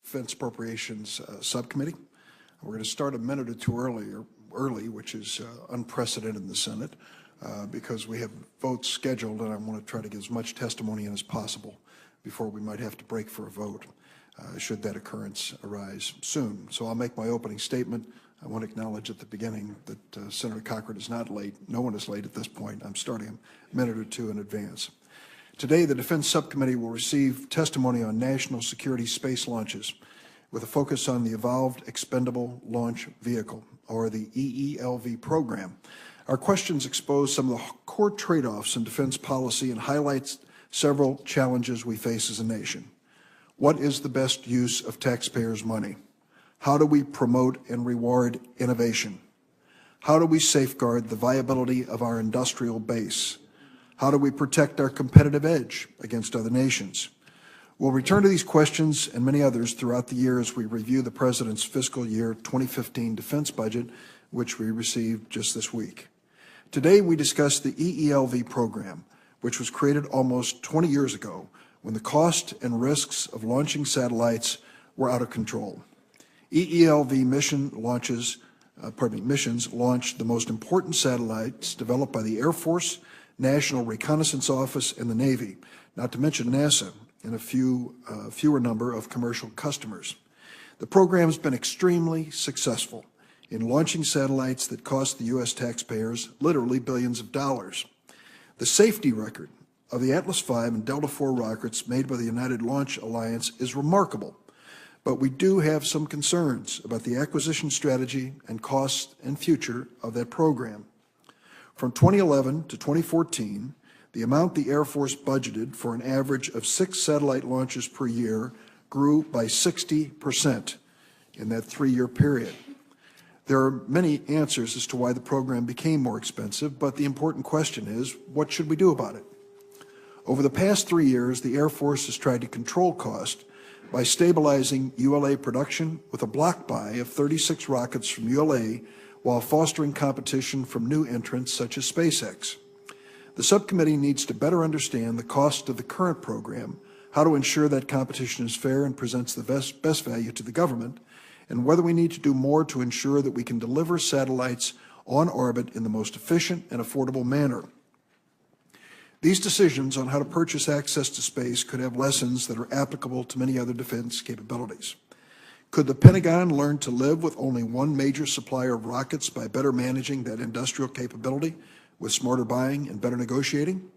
Defense Appropriations Subcommittee. We're going to start a minute or two early, which is unprecedented in the Senate because we have votes scheduled, and I want to try to get as much testimony in as possible before we might have to break for a vote, should that occurrence arise soon. So I'll make my opening statement. I want to acknowledge at the beginning that Senator Cochran is not late. No one is late at this point. I'm starting a minute or two in advance. Today, the Defense Subcommittee will receive testimony on national security space launches with a focus on the Evolved Expendable Launch Vehicle, or the EELV program. Our questions expose some of the core trade-offs in defense policy and highlights several challenges we face as a nation. What is the best use of taxpayers' money? How do we promote and reward innovation? How do we safeguard the viability of our industrial base? How do we protect our competitive edge against other nations? We'll return to these questions and many others throughout the year as we review the President's fiscal year 2015 defense budget, which we received just this week. Today, we discuss the EELV program, which was created almost 20 years ago when the cost and risks of launching satellites were out of control. EELV missions launched the most important satellites developed by the Air Force, National Reconnaissance Office, and the Navy, not to mention NASA, and a fewer number of commercial customers. The program has been extremely successful in launching satellites that cost the U.S. taxpayers literally billions of dollars. The safety record of the Atlas V and Delta IV rockets made by the United Launch Alliance is remarkable, but we do have some concerns about the acquisition strategy and cost and future of that program. From 2011 to 2014, the amount the Air Force budgeted for an average of 6 satellite launches per year grew by 60% in that 3-year period. There are many answers as to why the program became more expensive, but the important question is, what should we do about it? Over the past 3 years, the Air Force has tried to control cost by stabilizing ULA production with a block buy of 36 rockets from ULA while fostering competition from new entrants such as SpaceX. The subcommittee needs to better understand the cost of the current program, how to ensure that competition is fair and presents the best value to the government, and whether we need to do more to ensure that we can deliver satellites on orbit in the most efficient and affordable manner. These decisions on how to purchase access to space could have lessons that are applicable to many other defense capabilities. Could the Pentagon learn to live with only one major supplier of rockets by better managing that industrial capability with smarter buying and better negotiating?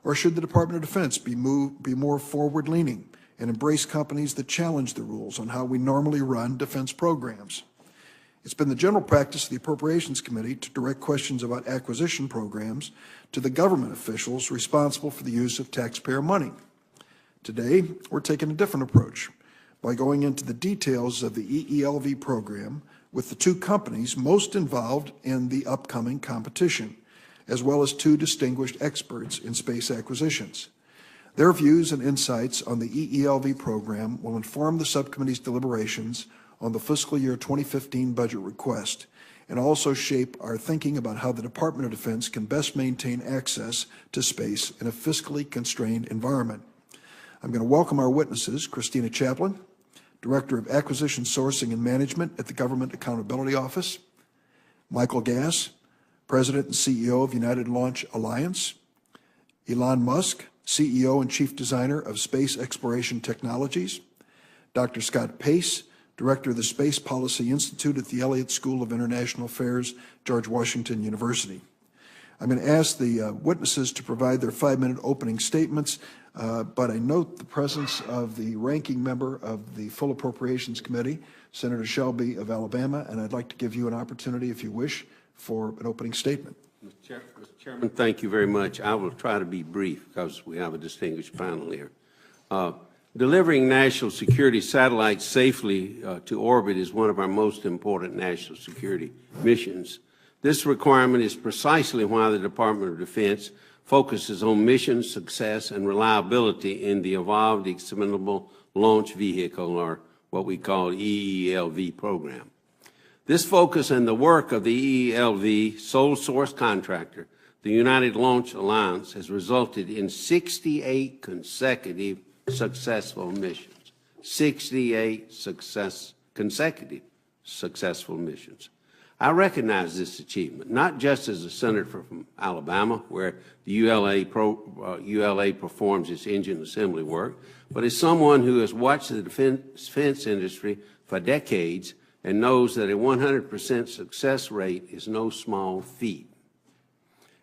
Or should the Department of Defense be more forward-leaning and embrace companies that challenge the rules on how we normally run defense programs? It's been the general practice of the Appropriations Committee to direct questions about acquisition programs to the government officials responsible for the use of taxpayer money. Today, we're taking a different approach by going into the details of the EELV program with the 2 companies most involved in the upcoming competition, as well as 2 distinguished experts in space acquisitions. Their views and insights on the EELV program will inform the subcommittee's deliberations on the fiscal year 2015 budget request and also shape our thinking about how the Department of Defense can best maintain access to space in a fiscally constrained environment. I'm going to welcome our witnesses, Christina Chaplin, Director of Acquisition Sourcing and Management at the Government Accountability Office, Michael Gass, President and CEO of United Launch Alliance, Elon Musk, CEO and Chief Designer of Space Exploration Technologies, Dr. Scott Pace, Director of the Space Policy Institute at the Elliott School of International Affairs, George Washington University. I'm going to ask the witnesses to provide their 5-minute opening statements, but I note the presence of the ranking member of the Full Appropriations Committee, Senator Shelby of Alabama, and I'd like to give you an opportunity, if you wish, for an opening statement. Mr. Chairman, thank you very much. I will try to be brief because we have a distinguished panel here. Delivering national security satellites safely to orbit is one of our most important national security missions. This requirement is precisely why the Department of Defense focuses on mission success and reliability in the Evolved Expendable Launch Vehicle, or what we call EELV program. This focus and the work of the EELV sole source contractor, the United Launch Alliance, has resulted in 68 consecutive successful missions. 68 consecutive successful missions. I recognize this achievement, not just as a senator from Alabama, where the ULA performs its engine assembly work, but as someone who has watched the defense industry for decades and knows that a 100% success rate is no small feat.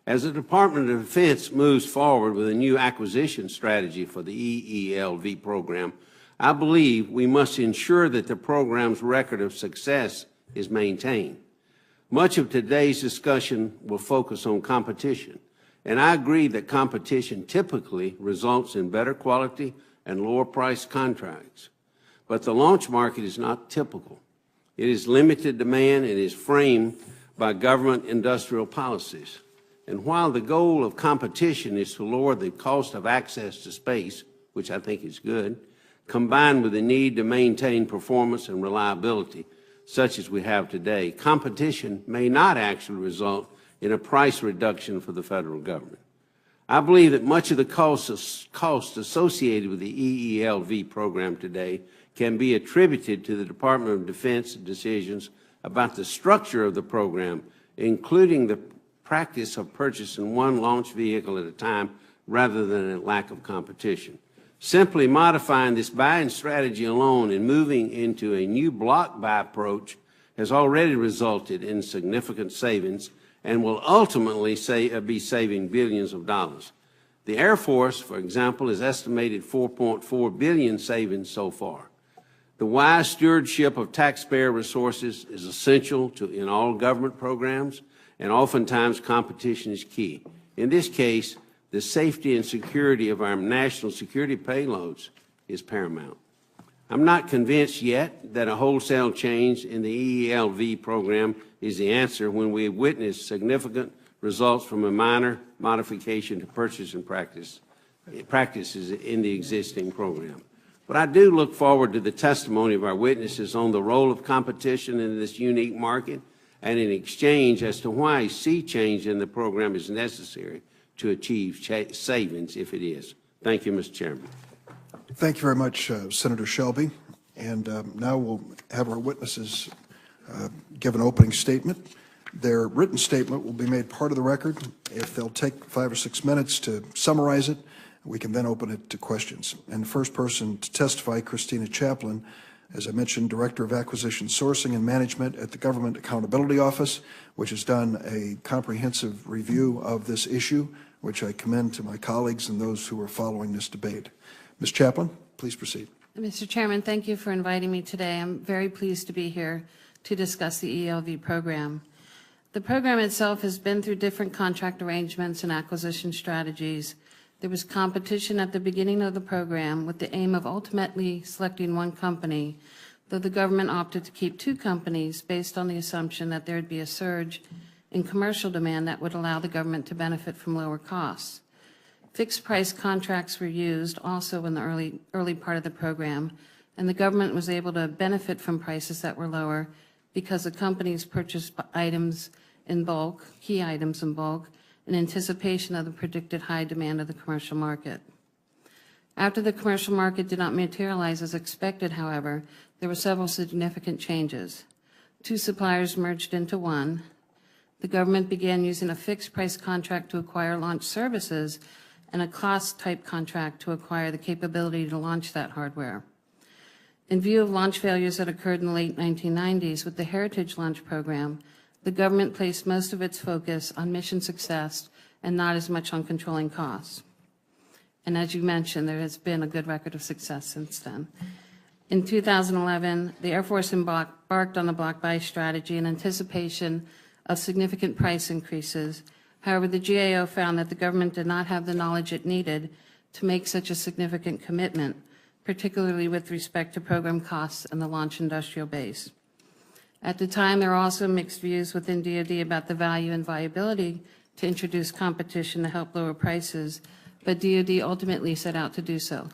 As the Department of Defense moves forward with a new acquisition strategy for the EELV program, I believe we must ensure that the program's record of success is maintained. Much of today's discussion will focus on competition, and I agree that competition typically results in better quality and lower price contracts. But the launch market is not typical. It is limited demand and is framed by government industrial policies. And while the goal of competition is to lower the cost of access to space, which I think is good, combined with the need to maintain performance and reliability, such as we have today, competition may not actually result in a price reduction for the federal government. I believe that much of the cost associated with the EELV program today can be attributed to the Department of Defense decisions about the structure of the program, including the practice of purchasing one launch vehicle at a time rather than a lack of competition. Simply modifying this buying strategy alone and moving into a new block buy approach has already resulted in significant savings and will ultimately be saving billions of dollars. The Air Force, for example, has estimated $4.4 billion savings so far. The wise stewardship of taxpayer resources is essential in all government programs, and oftentimes competition is key. In this case, the safety and security of our national security payloads is paramount. I'm not convinced yet that a wholesale change in the EELV program is the answer when we have witnessed significant results from a minor modification to purchasing practices in the existing program. But I do look forward to the testimony of our witnesses on the role of competition in this unique market and in exchange as to why a sea change in the program is necessary to achieve savings if it is. Thank you, Mr. Chairman. Thank you very much, Senator Shelby. And now we'll have our witnesses give an opening statement. Their written statement will be made part of the record. If they'll take 5 or 6 minutes to summarize it, we can then open it to questions. And the first person to testify, Christina Chaplin, as I mentioned, Director of Acquisition Sourcing and Management at the Government Accountability Office, which has done a comprehensive review of this issue, which I commend to my colleagues and those who are following this debate. Ms. Chaplin, please proceed. Mr. Chairman, thank you for inviting me today. I'm very pleased to be here to discuss the ELV program. The program itself has been through different contract arrangements and acquisition strategies. There was competition at the beginning of the program with the aim of ultimately selecting one company, though the government opted to keep 2 companies based on the assumption that there would be a surge in commercial demand that would allow the government to benefit from lower costs. Fixed price contracts were used also in the early part of the program, and the government was able to benefit from prices that were lower because the companies purchased items in bulk, key items in bulk, in anticipation of the predicted high demand of the commercial market. After the commercial market did not materialize as expected, however, there were several significant changes. 2 suppliers merged into one. The government began using a fixed price contract to acquire launch services and a cost-type contract to acquire the capability to launch that hardware. In view of launch failures that occurred in the late 1990s with the Heritage Launch Program, the government placed most of its focus on mission success and not as much on controlling costs. And as you mentioned, there has been a good record of success since then. In 2011, the Air Force embarked on the block buy strategy in anticipation of significant price increases. However, the GAO found that the government did not have the knowledge it needed to make such a significant commitment, particularly with respect to program costs and the launch industrial base. At the time, there were also mixed views within DoD about the value and viability to introduce competition to help lower prices, but DoD ultimately set out to do so.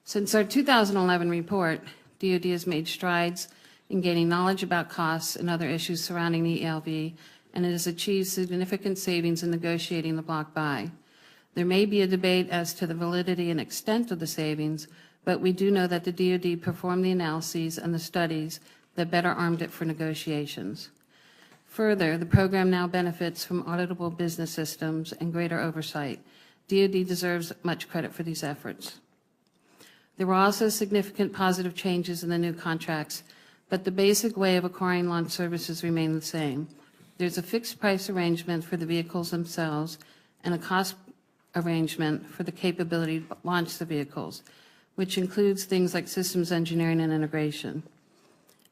Since our 2011 report, DoD has made strides in gaining knowledge about costs and other issues surrounding the ELV, and it has achieved significant savings in negotiating the block buy. There may be a debate as to the validity and extent of the savings, but we do know that the DoD performed the analyses and the studies that better armed it for negotiations. Further, the program now benefits from auditable business systems and greater oversight. DoD deserves much credit for these efforts. There were also significant positive changes in the new contracts, but the basic way of acquiring launch services remained the same. There's a fixed price arrangement for the vehicles themselves and a cost arrangement for the capability to launch the vehicles, which includes things like systems engineering and integration.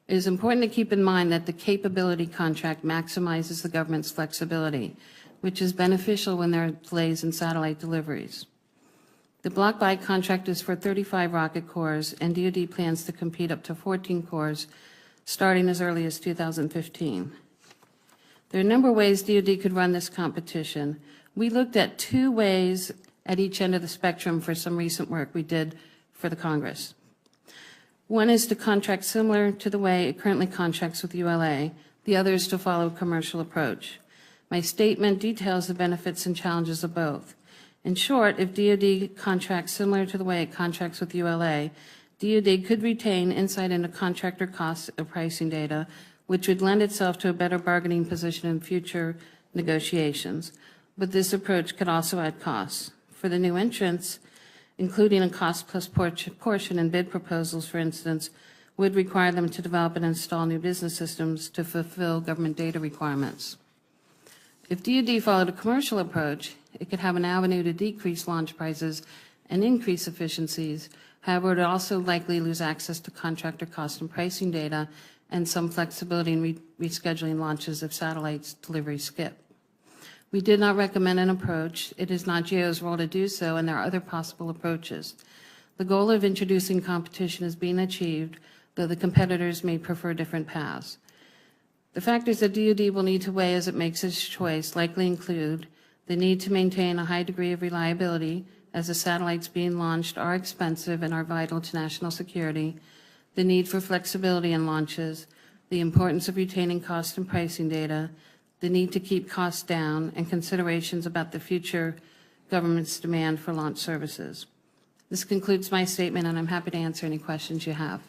It is important to keep in mind that the capability contract maximizes the government's flexibility, which is beneficial when there are delays in satellite deliveries. The block buy contract is for 35 rocket cores, and DoD plans to compete up to 14 cores starting as early as 2015. There are a number of ways DoD could run this competition. We looked at 2 ways at each end of the spectrum for some recent work we did for the Congress. One is to contract similar to the way it currently contracts with ULA. The other is to follow a commercial approach. My statement details the benefits and challenges of both. In short, if DoD contracts similar to the way it contracts with ULA, DoD could retain insight into contractor costs of pricing data, which would lend itself to a better bargaining position in future negotiations. But this approach could also add costs. For the new entrants, including a cost-plus portion in bid proposals, for instance, would require them to develop and install new business systems to fulfill government data requirements. If DoD followed a commercial approach, it could have an avenue to decrease launch prices and increase efficiencies. However, it would also likely lose access to contractor cost and pricing data and some flexibility in rescheduling launches if satellites delivery skip. We did not recommend an approach. It is not GAO's role to do so, and there are other possible approaches. The goal of introducing competition is being achieved, though the competitors may prefer different paths. The factors that DoD will need to weigh as it makes its choice likely include the need to maintain a high degree of reliability, as the satellites being launched are expensive and are vital to national security, the need for flexibility in launches, the importance of retaining cost and pricing data, the need to keep costs down, and considerations about the future government's demand for launch services. This concludes my statement, and I'm happy to answer any questions you have.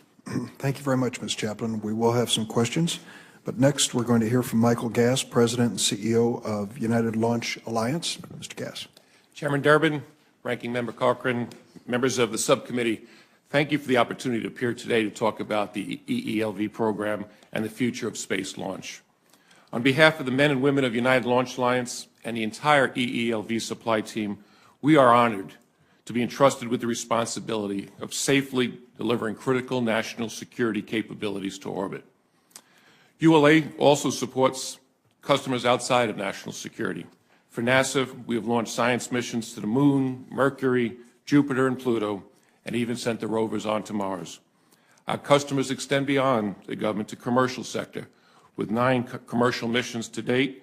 Thank you very much, Ms. Chaplin. We will have some questions, but next we're going to hear from Michael Gass, President and CEO of United Launch Alliance. Mr. Gass. Chairman Durbin, Ranking Member Cochran, members of the subcommittee, thank you for the opportunity to appear today to talk about the EELV program and the future of space launch. On behalf of the men and women of United Launch Alliance and the entire EELV supply team, we are honored to be entrusted with the responsibility of safely delivering critical national security capabilities to orbit. ULA also supports customers outside of national security. For NASA, we have launched science missions to the Moon, Mercury, Jupiter, and Pluto, and even sent the rovers on to Mars. Our customers extend beyond the government to commercial sector, with 9 commercial missions to date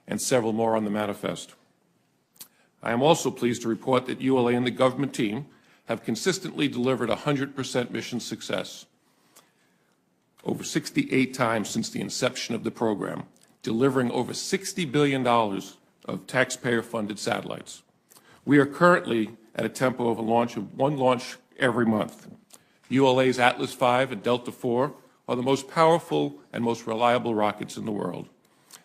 and several more on the manifest. I am also pleased to report that ULA and the government team have consistently delivered 100% mission success, over 68 times since the inception of the program, delivering over $60 billion of taxpayer-funded satellites. We are currently at a tempo of one launch every month. ULA's Atlas V and Delta IV are the most powerful and most reliable rockets in the world.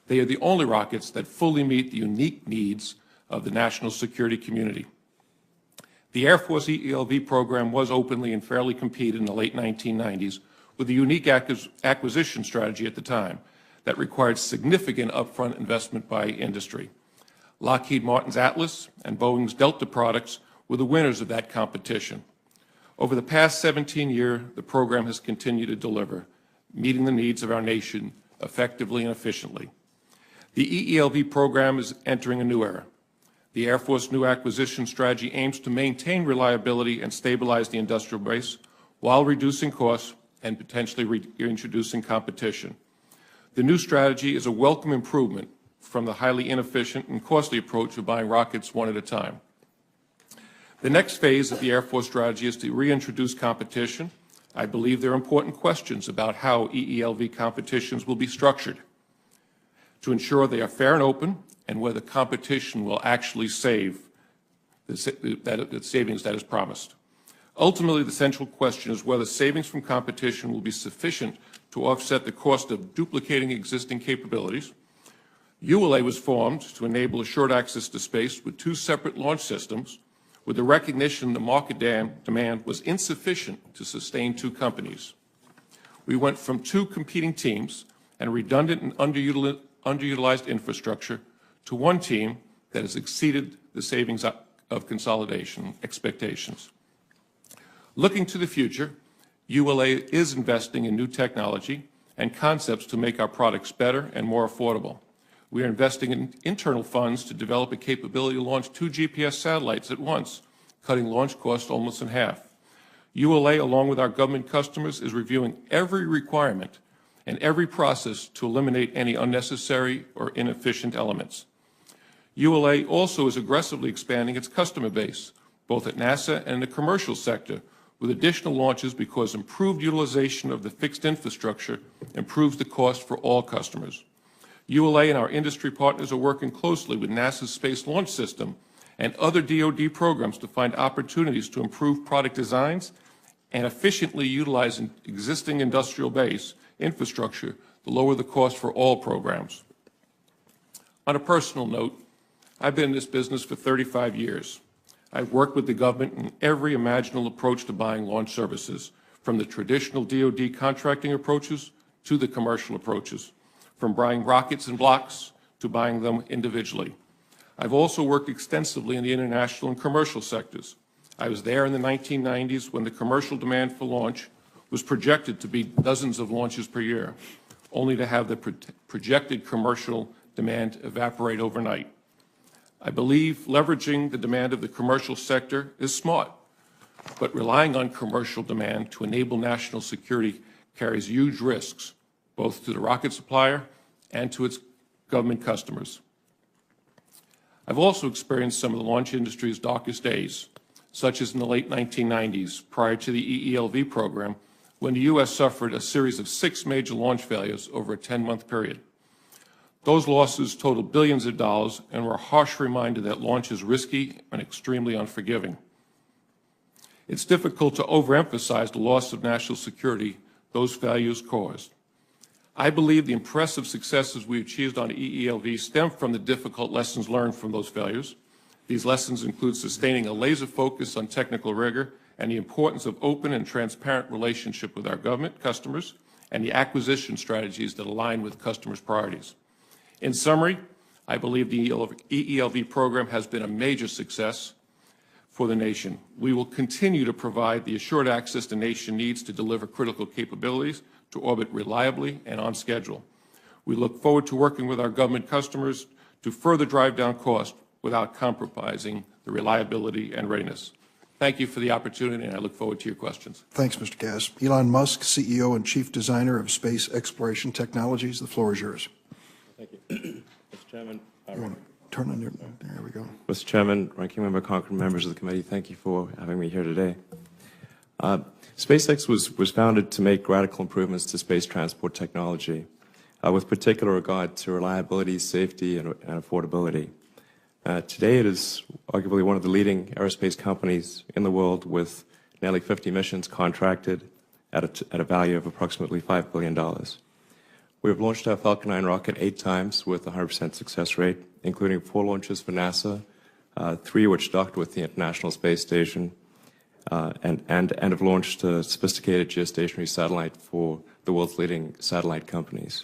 They are the only rockets that fully meet the unique needs of the national security community. The Air Force EELV program was openly and fairly competed in the late 1990s with a unique acquisition strategy at the time that required significant upfront investment by industry. Lockheed Martin's Atlas and Boeing's Delta products were the winners of that competition. Over the past 17 years, the program has continued to deliver, meeting the needs of our nation effectively and efficiently. The EELV program is entering a new era. The Air Force new acquisition strategy aims to maintain reliability and stabilize the industrial base while reducing costs and potentially reintroducing competition. The new strategy is a welcome improvement from the highly inefficient and costly approach of buying rockets one at a time. The next phase of the Air Force strategy is to reintroduce competition. I believe there are important questions about how EELV competitions will be structured to ensure they are fair and open and whether competition will actually save the savings that is promised. Ultimately, the central question is whether savings from competition will be sufficient to offset the cost of duplicating existing capabilities. ULA was formed to enable assured access to space with 2 separate launch systems, with the recognition the market demand was insufficient to sustain 2 companies. We went from 2 competing teams and redundant and underutilized infrastructure to 1 team that has exceeded the savings of consolidation expectations. Looking to the future, ULA is investing in new technology and concepts to make our products better and more affordable. We are investing in internal funds to develop a capability to launch 2 GPS satellites at once, cutting launch costs almost in half. ULA, along with our government customers, is reviewing every requirement and every process to eliminate any unnecessary or inefficient elements. ULA also is aggressively expanding its customer base, both at NASA and in the commercial sector, with additional launches because improved utilization of the fixed infrastructure improves the cost for all customers. ULA and our industry partners are working closely with NASA's Space Launch System and other DoD programs to find opportunities to improve product designs and efficiently utilize existing industrial base infrastructure to lower the cost for all programs. On a personal note, I've been in this business for 35 years. I've worked with the government in every imaginable approach to buying launch services, from the traditional DoD contracting approaches to the commercial approaches, from buying rockets and blocks to buying them individually. I've also worked extensively in the international and commercial sectors. I was there in the 1990s when the commercial demand for launch was projected to be dozens of launches per year, only to have the projected commercial demand evaporate overnight. I believe leveraging the demand of the commercial sector is smart, but relying on commercial demand to enable national security carries huge risks, both to the rocket supplier and to its government customers. I've also experienced some of the launch industry's darkest days, such as in the late 1990s, prior to the EELV program, when the U.S. suffered a series of 6 major launch failures over a 10-month period. Those losses totaled billions of dollars and were a harsh reminder that launch is risky and extremely unforgiving. It's difficult to overemphasize the loss of national security those failures caused. I believe the impressive successes we achieved on EELV stem from the difficult lessons learned from those failures. These lessons include sustaining a laser focus on technical rigor and the importance of open and transparent relationship with our government customers and the acquisition strategies that align with customers' priorities. In summary, I believe the EELV program has been a major success for the nation. We will continue to provide the assured access the nation needs to deliver critical capabilities to orbit reliably and on schedule. We look forward to working with our government customers to further drive down cost without compromising the reliability and readiness. Thank you for the opportunity, and I look forward to your questions. Thanks, Mr. Cass. Elon Musk, CEO and Chief Designer of Space Exploration Technologies, the floor is yours. Thank you. Mr. Chairman. You want to turn on your, there we go. Mr. Chairman, Ranking Member Cochran, members of the committee, thank you for having me here today. SpaceX was founded to make radical improvements to space transport technology, with particular regard to reliability, safety, and affordability. Today, it is arguably one of the leading aerospace companies in the world, with nearly 50 missions contracted at a value of approximately $5 billion. We have launched our Falcon 9 rocket 8 times with a 100% success rate, including 4 launches for NASA, 3 which docked with the International Space Station, and have launched a sophisticated geostationary satellite for the world's leading satellite companies.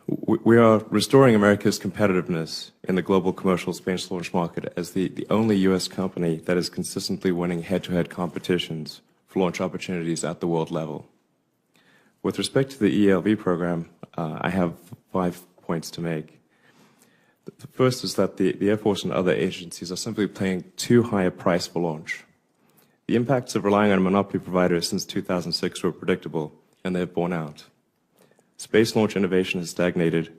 We are restoring America's competitiveness in the global commercial space launch market as the only U.S. company that is consistently winning head-to-head competitions for launch opportunities at the world level. With respect to the ELV program, I have 5 points to make. The first is that the Air Force and other agencies are simply paying too high a price for launch. The impacts of relying on a monopoly provider since 2006 were predictable, and they have borne out. Space launch innovation has stagnated,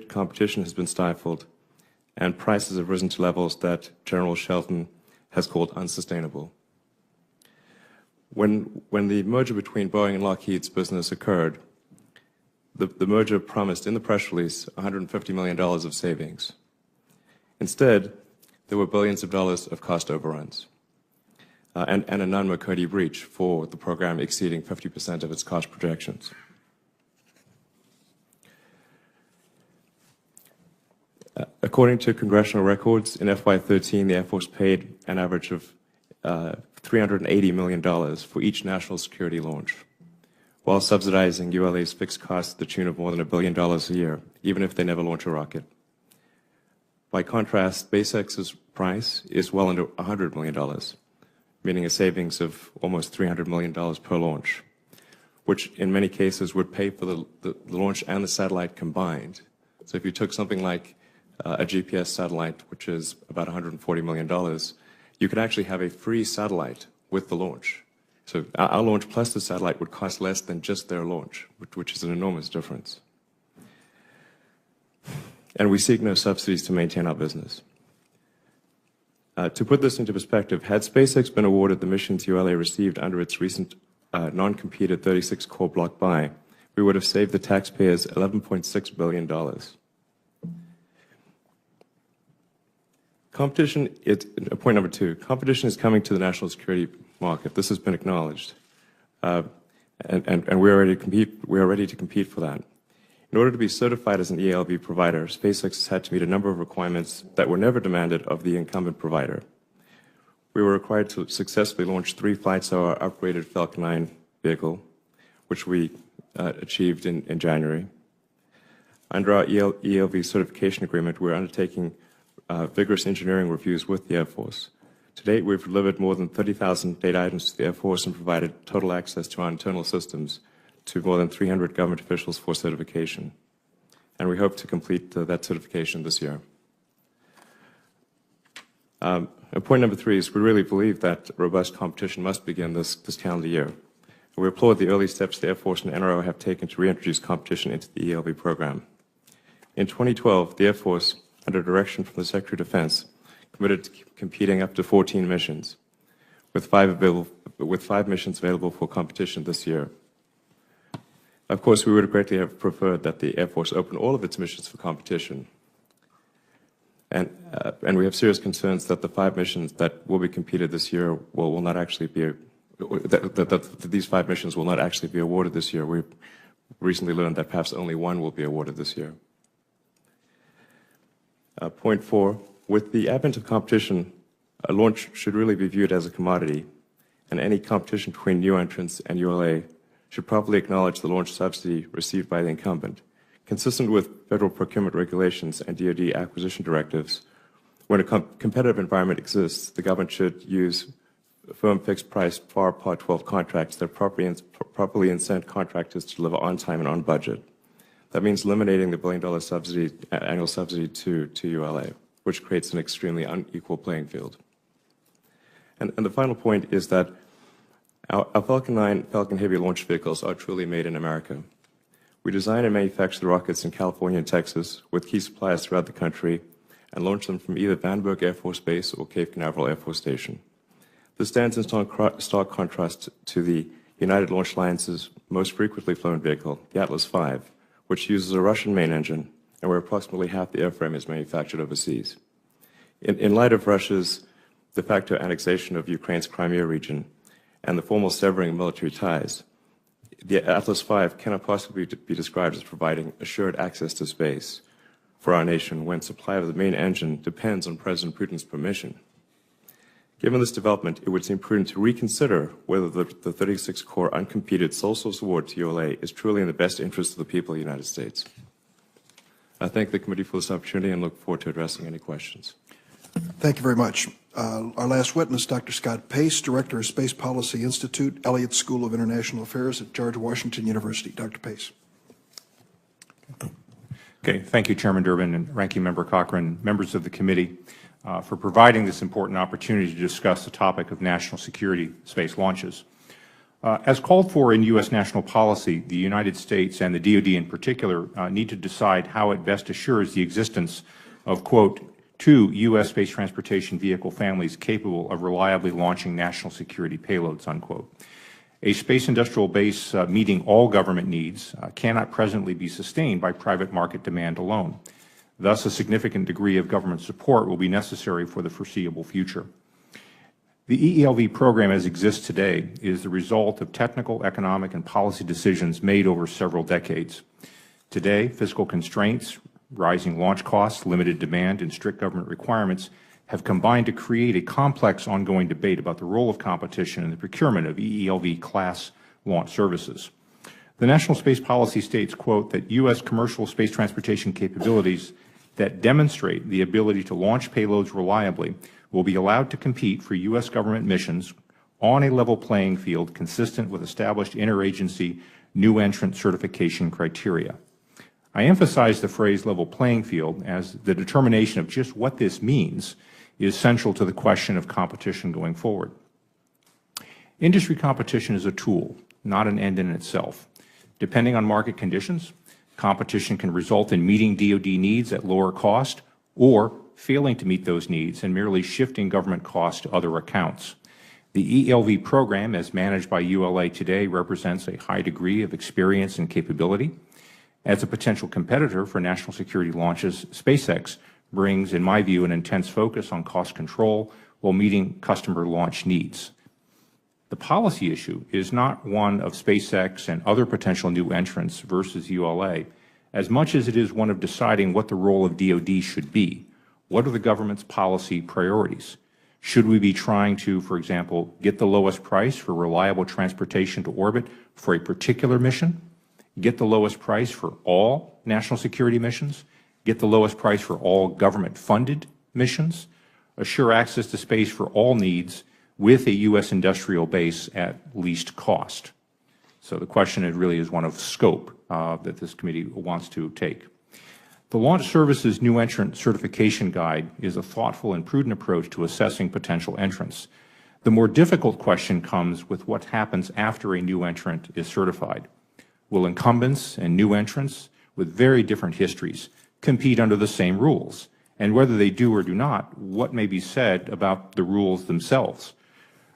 competition has been stifled, and prices have risen to levels that General Shelton has called unsustainable. When the merger between Boeing and Lockheed's business occurred, the merger promised in the press release $150 million of savings. Instead, there were billions of dollars of cost overruns and a non-McCurdy breach for the program exceeding 50% of its cost projections. According to congressional records, in FY13, the Air Force paid an average of $380 million for each national security launch, while subsidizing ULA's fixed costs to the tune of more than $1 billion a year, even if they never launch a rocket. By contrast, SpaceX's price is well under $100 million, meaning a savings of almost $300 million per launch, which in many cases would pay for the launch and the satellite combined. So if you took something like a GPS satellite, which is about $140 million, you could actually have a free satellite with the launch. So our launch plus the satellite would cost less than just their launch, which is an enormous difference. And we seek no subsidies to maintain our business. To put this into perspective, had SpaceX been awarded the missions ULA received under its recent non-competed 36-core block buy, we would have saved the taxpayers $11.6 billion. Competition is, point number two, competition is coming to the national security market. This has been acknowledged. And we are ready to compete for that. In order to be certified as an ELV provider, SpaceX has had to meet a number of requirements that were never demanded of the incumbent provider. We were required to successfully launch 3 flights of our upgraded Falcon 9 vehicle, which we achieved in January. Under our ELV certification agreement, we're undertaking vigorous engineering reviews with the Air Force. To date, we've delivered more than 30,000 data items to the Air Force and provided total access to our internal systems to more than 300 government officials for certification. And we hope to complete that certification this year. And point number 3 is we really believe that robust competition must begin this calendar year. We applaud the early steps the Air Force and NRO have taken to reintroduce competition into the ELV program. In 2012, the Air Force, under direction from the Secretary of Defense, committed to competing up to 14 missions, with 5 missions available for competition this year. Of course, we would greatly have preferred that the Air Force open all of its missions for competition. And we have serious concerns that the 5 missions that will be competed this year will not actually be, that these 5 missions will not actually be awarded this year. We've recently learned that perhaps only 1 will be awarded this year. Point 4, with the advent of competition, a launch should really be viewed as a commodity, and any competition between new entrants and ULA should properly acknowledge the launch subsidy received by the incumbent. Consistent with federal procurement regulations and DoD acquisition directives, when a competitive environment exists, the government should use firm fixed price FAR Part 12 contracts that properly incent contractors to deliver on time and on budget. That means eliminating the $1 billion subsidy, annual subsidy to ULA, which creates an extremely unequal playing field. And the final point is that our Falcon 9 Falcon Heavy launch vehicles are truly made in America. We design and manufacture the rockets in California and Texas with key suppliers throughout the country and launch them from either Vandenberg Air Force Base or Cape Canaveral Air Force Station. This stands in stark contrast to the United Launch Alliance's most frequently flown vehicle, the Atlas V, which uses a Russian main engine and where approximately half the airframe is manufactured overseas. In light of Russia's de facto annexation of Ukraine's Crimea region and the formal severing of military ties, the Atlas V cannot possibly be described as providing assured access to space for our nation when supply of the main engine depends on President Putin's permission. Given this development, it would seem prudent to reconsider whether the 36-core uncompeted sole source award to ULA is truly in the best interest of the people of the United States. I thank the committee for this opportunity and look forward to addressing any questions. Thank you very much. Our last witness, Dr. Scott Pace, Director of Space Policy Institute, Elliott School of International Affairs at George Washington University. Dr. Pace. Okay, thank you, Chairman Durbin and Ranking Member Cochran, members of the committee, for providing this important opportunity to discuss the topic of national security space launches. As called for in U.S. national policy, the United States and the DoD in particular need to decide how it best assures the existence of, quote, 2 U.S. space transportation vehicle families capable of reliably launching national security payloads, unquote. A space industrial base meeting all government needs cannot presently be sustained by private market demand alone. Thus, a significant degree of government support will be necessary for the foreseeable future. The EELV program as it exists today is the result of technical, economic, and policy decisions made over several decades. Today, fiscal constraints, rising launch costs, limited demand, and strict government requirements have combined to create a complex ongoing debate about the role of competition in the procurement of EELV class launch services. The National Space Policy states, quote, that U.S. commercial space transportation capabilities that demonstrate the ability to launch payloads reliably will be allowed to compete for U.S. government missions on a level playing field consistent with established interagency new entrant certification criteria. I emphasize the phrase level playing field as the determination of just what this means is central to the question of competition going forward. Industry competition is a tool, not an end in itself. Depending on market conditions, competition can result in meeting DoD needs at lower cost or failing to meet those needs and merely shifting government costs to other accounts. The EELV program, as managed by ULA today, represents a high degree of experience and capability. As a potential competitor for national security launches, SpaceX brings, in my view, an intense focus on cost control while meeting customer launch needs. The policy issue is not one of SpaceX and other potential new entrants versus ULA, as much as it is one of deciding what the role of DoD should be. What are the government's policy priorities? Should we be trying to, for example, get the lowest price for reliable transportation to orbit for a particular mission? Get the lowest price for all national security missions? Get the lowest price for all government-funded missions? Assure access to space for all needs with a U.S. industrial base at least cost? So the question really is one of scope that this committee wants to take. The Launch Services New Entrant Certification Guide is a thoughtful and prudent approach to assessing potential entrants. The more difficult question comes with what happens after a new entrant is certified. Will incumbents and new entrants with very different histories compete under the same rules? And whether they do or do not, what may be said about the rules themselves?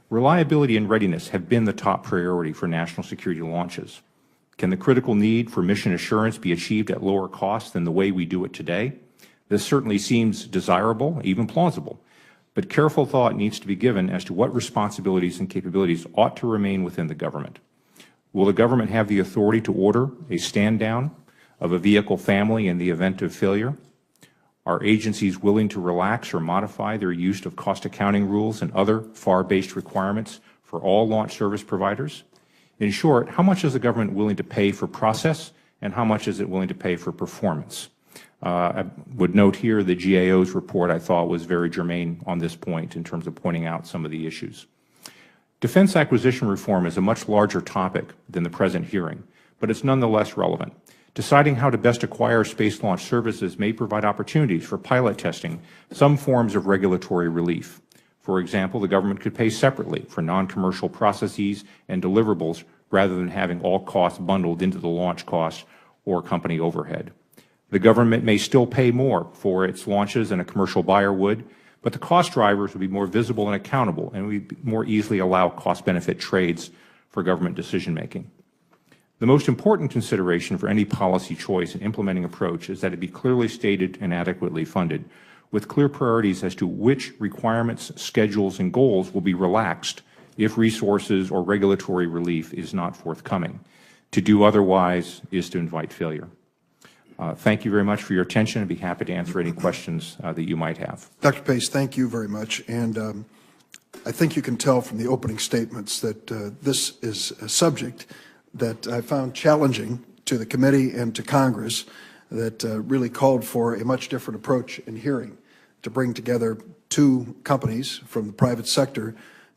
Reliability and readiness have been the top priority for national security launches. Can the critical need for mission assurance be achieved at lower cost than the way we do it today? This certainly seems desirable, even plausible, but careful thought needs to be given as to what responsibilities and capabilities ought to remain within the government. Will the government have the authority to order a stand-down of a vehicle family in the event of failure? Are agencies willing to relax or modify their use of cost accounting rules and other FAR-based requirements for all launch service providers? In short, how much is the government willing to pay for process, and how much is it willing to pay for performance? I would note here the GAO's report I thought was very germane on this point in terms of pointing out some of the issues. Defense acquisition reform is a much larger topic than the present hearing, but it's nonetheless relevant. Deciding how to best acquire space launch services may provide opportunities for pilot testing some forms of regulatory relief. For example, the government could pay separately for non-commercial processes and deliverables rather than having all costs bundled into the launch costs or company overhead. The government may still pay more for its launches than a commercial buyer would, but the cost drivers would be more visible and accountable, and we more easily allow cost-benefit trades for government decision-making. The most important consideration for any policy choice and implementing approach is that it be clearly stated and adequately funded, with clear priorities as to which requirements, schedules, and goals will be relaxed if resources or regulatory relief is not forthcoming. To do otherwise is to invite failure. Thank you very much for your attention. I'd be happy to answer any questions that you might have. Dr. Pace, thank you very much. And I think you can tell from the opening statements that this is a subject that I found challenging to the committee and to Congress, that really called for a much different approach in hearing, to bring together two companies from the private sector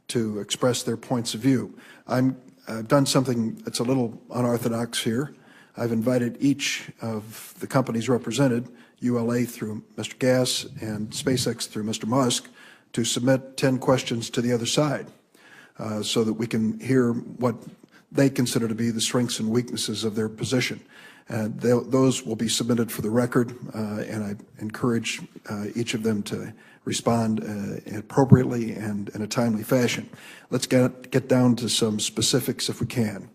to express their points of view. I've done something that's a little unorthodox here. I've invited each of the companies represented, ULA through Mr. Gass and SpaceX through Mr. Musk, to submit 10 questions to the other side so that we can hear what they consider to be the strengths and weaknesses of their position. And those will be submitted for the record, and I encourage each of them to respond appropriately and in a timely fashion. Let's get down to some specifics if we can.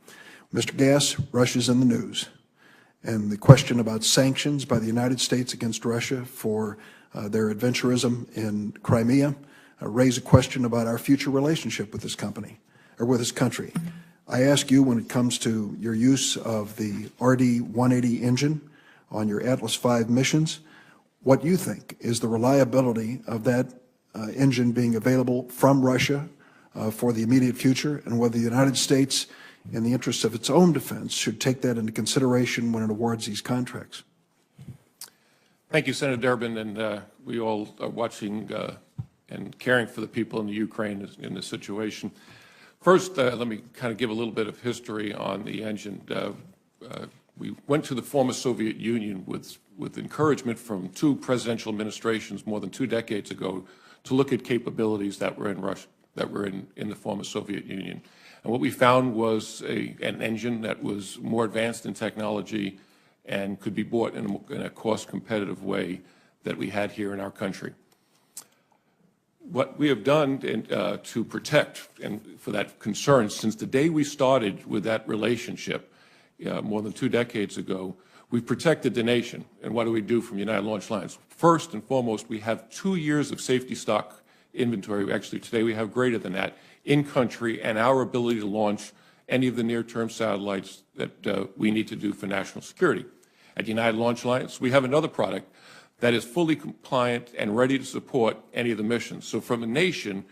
Mr. Gass, Russia's in the news. and the question about sanctions by the United States against Russia for their adventurism in Crimea raise a question about our future relationship with this company, or with this country. I ask you, when it comes to your use of the RD-180 engine on your Atlas V missions, what you think is the reliability of that engine being available from Russia for the immediate future, and whether the United States, in the interest of its own defense, should take that into consideration when it awards these contracts. Thank you, Senator Durbin, and we all are watching and caring for the people in the Ukraine in this situation. First, let me kind of give a little bit of history on the engine. We went to the former Soviet Union with encouragement from two presidential administrations more than 2 decades ago to look at capabilities that were in Russia, that were in the former Soviet Union. And what we found was an engine that was more advanced in technology and could be bought in a cost-competitive way that we had here in our country. What we have done to protect and for that concern since the day we started with that relationship more than 2 decades ago, we've protected the nation. And what do we do from United Launch Alliance? First and foremost, we have 2 years of safety stock inventory. Actually, today we have greater than that in country, and our ability to launch any of the near-term satellites that we need to do for national security. At United Launch Alliance, we have another product that is fully compliant and ready to support any of the missions. So from a nation,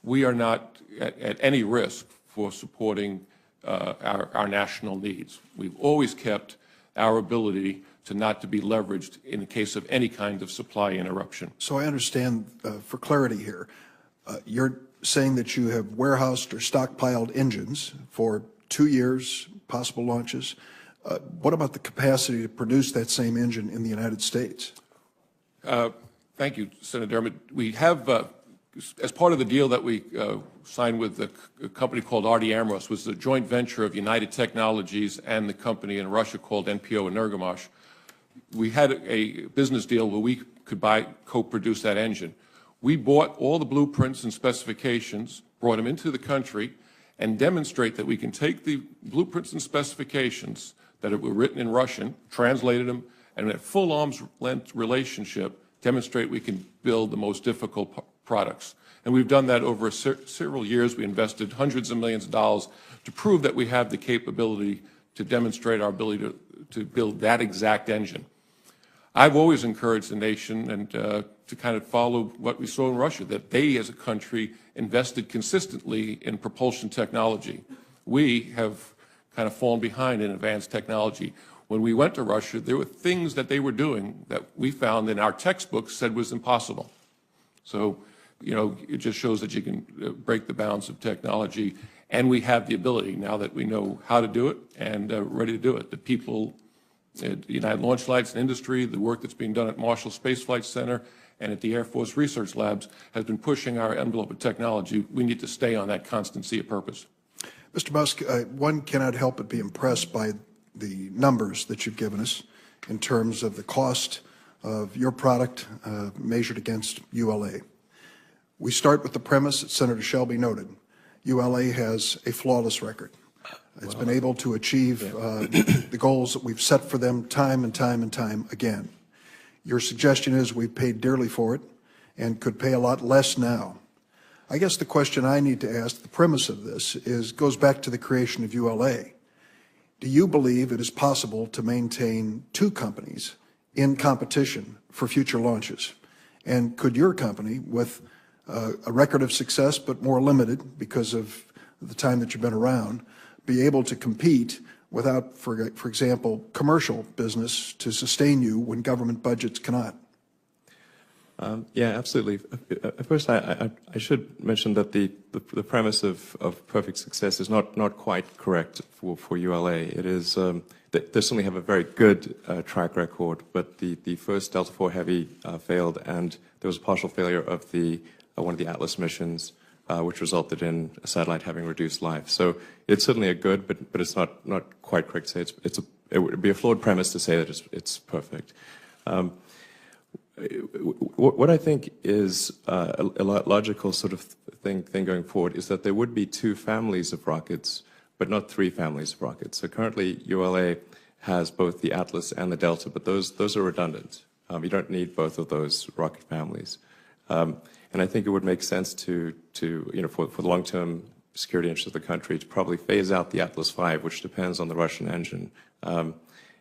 we are not at any risk for supporting our national needs. We've always kept our ability to not to be leveraged in the case of any kind of supply interruption. So I understand, for clarity here, you're saying that you have warehoused or stockpiled engines for 2 years, possible launches. What about the capacity to produce that same engine in the United States? Thank you, Senator Dermott. We have, as part of the deal that we signed with a company called RD Amros, was a joint venture of United Technologies and the company in Russia called NPO Energomash. We had a business deal where we could co-produce that engine. We bought all the blueprints and specifications, brought them into the country, and demonstrate that we can take the blueprints and specifications that were written in Russian, translated them, and in a full arm's length relationship, demonstrate we can build the most difficult products. And we've done that over several years. We invested hundreds of millions of dollars to prove that we have the capability to demonstrate our ability to build that exact engine. I've always encouraged the nation and to kind of follow what we saw in Russia, that they as a country invested consistently in propulsion technology. We have kind of fallen behind in advanced technology. When we went to Russia, there were things that they were doing that we found in our textbooks said was impossible. So, you know, it just shows that you can break the bounds of technology, and we have the ability now that we know how to do it and ready to do it. The people at United Launch Alliance and industry, the work that's being done at Marshall Space Flight Center and at the Air Force Research Labs has been pushing our envelope of technology. We need to stay on that constancy of purpose. Mr. Musk, one cannot help but be impressed by the numbers that you've given us in terms of the cost of your product measured against ULA. We start with the premise that Senator Shelby noted. ULA has a flawless record. It's been able to achieve the goals that we've set for them time and time and time again. Your suggestion is we've paid dearly for it and could pay a lot less now. I guess the question I need to ask, the premise of this, goes back to the creation of ULA. Do you believe it is possible to maintain 2 companies in competition for future launches? And could your company, with a record of success but more limited because of the time that you've been around, be able to compete without, for example, commercial business to sustain you when government budgets cannot? Yeah, absolutely. First, I should mention that the premise of perfect success is not quite correct for ULA. It is they certainly have a very good track record, but the first Delta IV Heavy failed, and there was a partial failure of one of the Atlas missions, which resulted in a satellite having reduced life. So it's certainly a good, but it's not quite correct to say it would be a flawed premise to say that it's perfect. What I think is a logical sort of thing going forward is that there would be 2 families of rockets, but not 3 families of rockets. So currently, ULA has both the Atlas and the Delta, but those are redundant. You don't need both of those rocket families. And I think it would make sense to for the long-term security interests of the country to probably phase out the Atlas V, which depends on the Russian engine,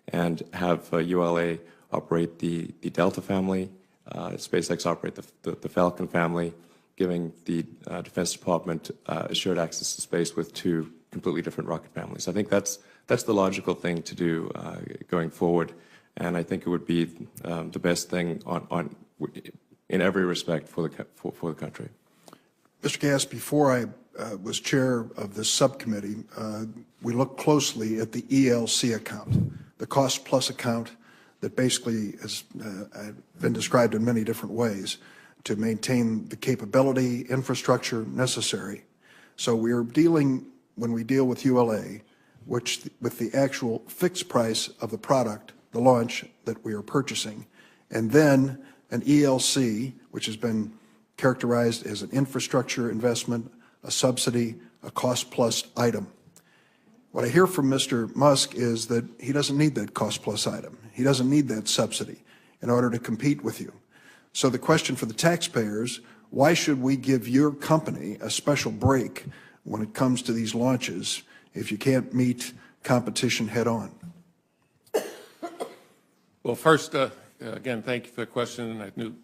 and have ULA operate the Delta family, SpaceX operate the Falcon family, giving the Defense Department assured access to space with two completely different rocket families. I think that's the logical thing to do going forward, and I think it would be the best thing in every respect for the country. Mr. Gass, before I was chair of this subcommittee, we looked closely at the ELC account, the cost plus account that basically has been described in many different ways to maintain the capability, infrastructure necessary. So we are dealing, when we deal with ULA, with the actual fixed price of the product, the launch that we are purchasing, and then an ELC, which has been characterized as an infrastructure investment, a subsidy, a cost-plus item. What I hear from Mr. Musk is that he doesn't need that cost-plus item. He doesn't need that subsidy in order to compete with you. So the question for the taxpayers, why should we give your company a special break when it comes to these launches if you can't meet competition head-on? Well, first, again, thank you for the question. I knew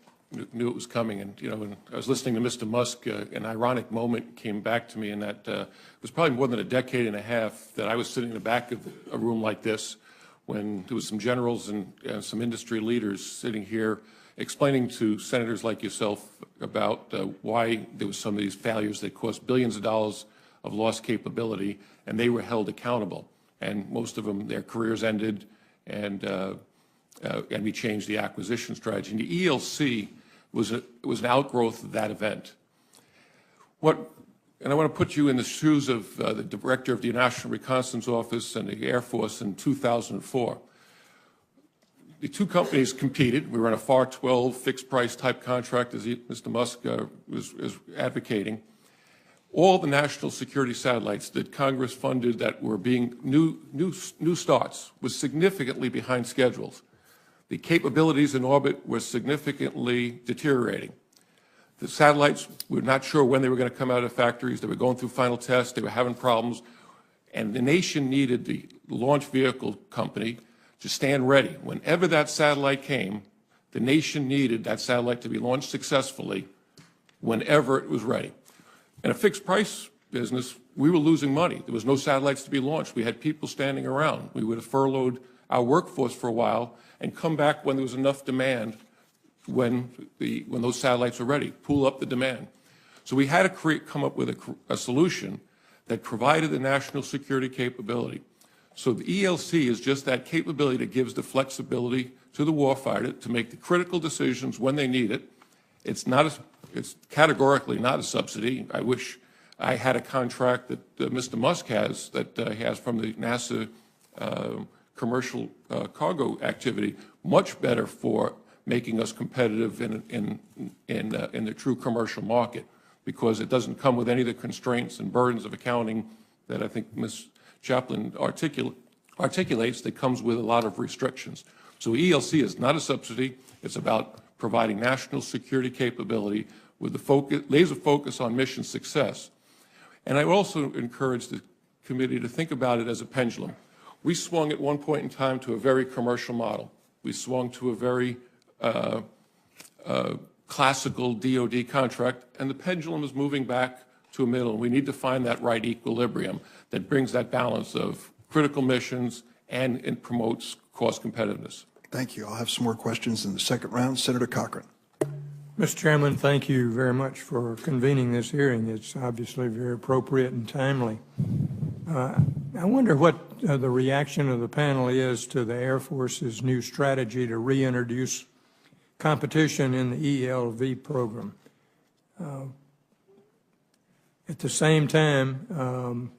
it was coming, and when I was listening to Mr. Musk, an ironic moment came back to me, in that it was probably more than a decade and a half that I was sitting in the back of a room like this when there was some generals and some industry leaders sitting here explaining to senators like yourself about why there was some of these failures that cost billions of dollars of lost capability, and they were held accountable. And most of them, their careers ended, and we changed the acquisition strategy. And the ELC was an outgrowth of that event. And I want to put you in the shoes of the director of the National Reconnaissance Office and the Air Force in 2004. The two companies competed. We were on a FAR 12 fixed price type contract, as Mr. Musk was advocating. All the national security satellites that Congress funded that were being new starts was significantly behind schedules. The capabilities in orbit were significantly deteriorating. The satellites, we were not sure when they were going to come out of factories. They were going through final tests. They were having problems. And the nation needed the launch vehicle company to stand ready. Whenever that satellite came, the nation needed that satellite to be launched successfully whenever it was ready. In a fixed price business, we were losing money. There was no satellites to be launched. We had people standing around. We would have furloughed our workforce for a while and come back when there was enough demand, when those satellites were ready, pull up the demand. So we had to come up with a solution that provided the national security capability. So the ELC is just that capability that gives the flexibility to the warfighter to make the critical decisions when they need it. It's categorically not a subsidy. I wish I had a contract that Mr. Musk has, that he has from the NASA commercial cargo activity, much better for making us competitive in the true commercial market, because it doesn't come with any of the constraints and burdens of accounting that I think Ms. Chaplin articulates, that comes with a lot of restrictions. So ELC is not a subsidy. It's about providing national security capability with the laser focus on mission success. And I also encourage the committee to think about it as a pendulum. We swung at one point in time to a very commercial model. We swung to a very classical DoD contract, and the pendulum is moving back to a middle. We need to find that right equilibrium that brings that balance of critical missions and it promotes cost competitiveness. Thank you. I'll have some more questions in the second round. Senator Cochran. Mr. Chairman, thank you very much for convening this hearing. It's obviously very appropriate and timely. I wonder what the reaction of the panel is to the Air Force's new strategy to reintroduce competition in the ELV program. At the same time,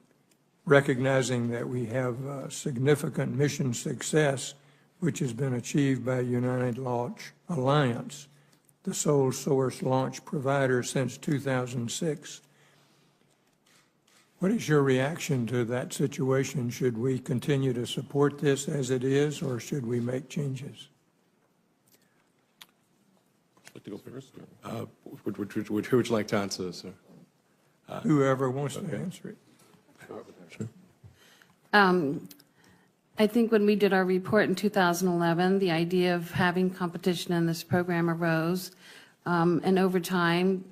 recognizing that we have significant mission success, which has been achieved by United Launch Alliance, the sole source launch provider since 2006. What is your reaction to that situation? Should we continue to support this as it is, or should we make changes? Like to go first? Who would you like to answer, sir? Whoever wants to answer it. I think when we did our report in 2011, the idea of having competition in this program arose. And over time,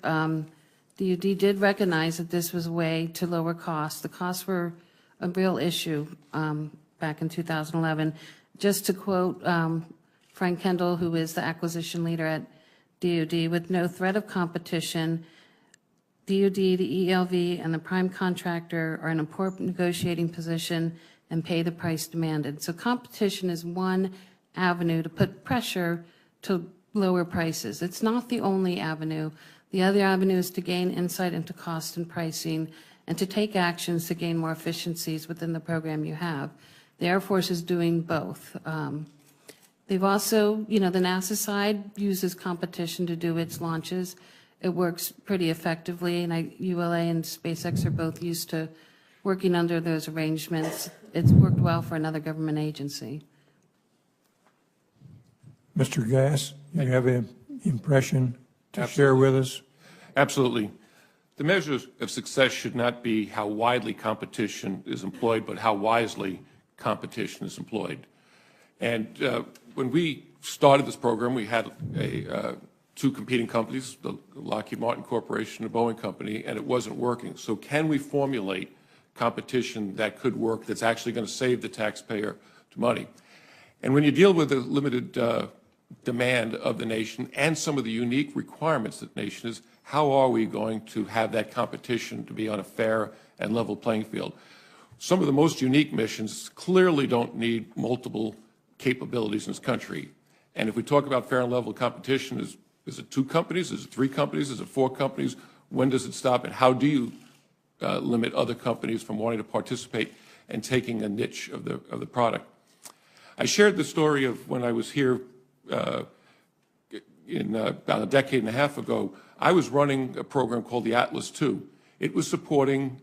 DoD did recognize that this was a way to lower costs. The costs were a real issue back in 2011. Just to quote Frank Kendall, who is the acquisition leader at DoD, with no threat of competition, DoD, the ELV, and the prime contractor are in an important negotiating position and pay the price demanded. So competition is one avenue to put pressure to lower prices. It's not the only avenue. The other avenue is to gain insight into cost and pricing and to take actions to gain more efficiencies within the program you have. The Air Force is doing both. They've also, the NASA side uses competition to do its launches. It works pretty effectively, and ULA and SpaceX are both used to working under those arrangements. It's worked well for another government agency. Mr. Gass, you have an impression to share with us? Absolutely. The measure of success should not be how widely competition is employed, but how wisely competition is employed. And when we started this program, we had two competing companies, the Lockheed Martin Corporation and the Boeing Company, and it wasn't working. So can we formulate competition that could work, that's actually going to save the taxpayer money? And when you deal with the limited demand of the nation and some of the unique requirements that the nation is, how are we going to have that competition to be on a fair and level playing field? Some of the most unique missions clearly don't need multiple capabilities in this country. And if we talk about fair and level competition, is it 2 companies? Is it 3 companies? Is it 4 companies? When does it stop? And how do you limit other companies from wanting to participate and taking a niche of the product? I shared the story of when I was here about a decade and a half ago. I was running a program called the Atlas II. It was supporting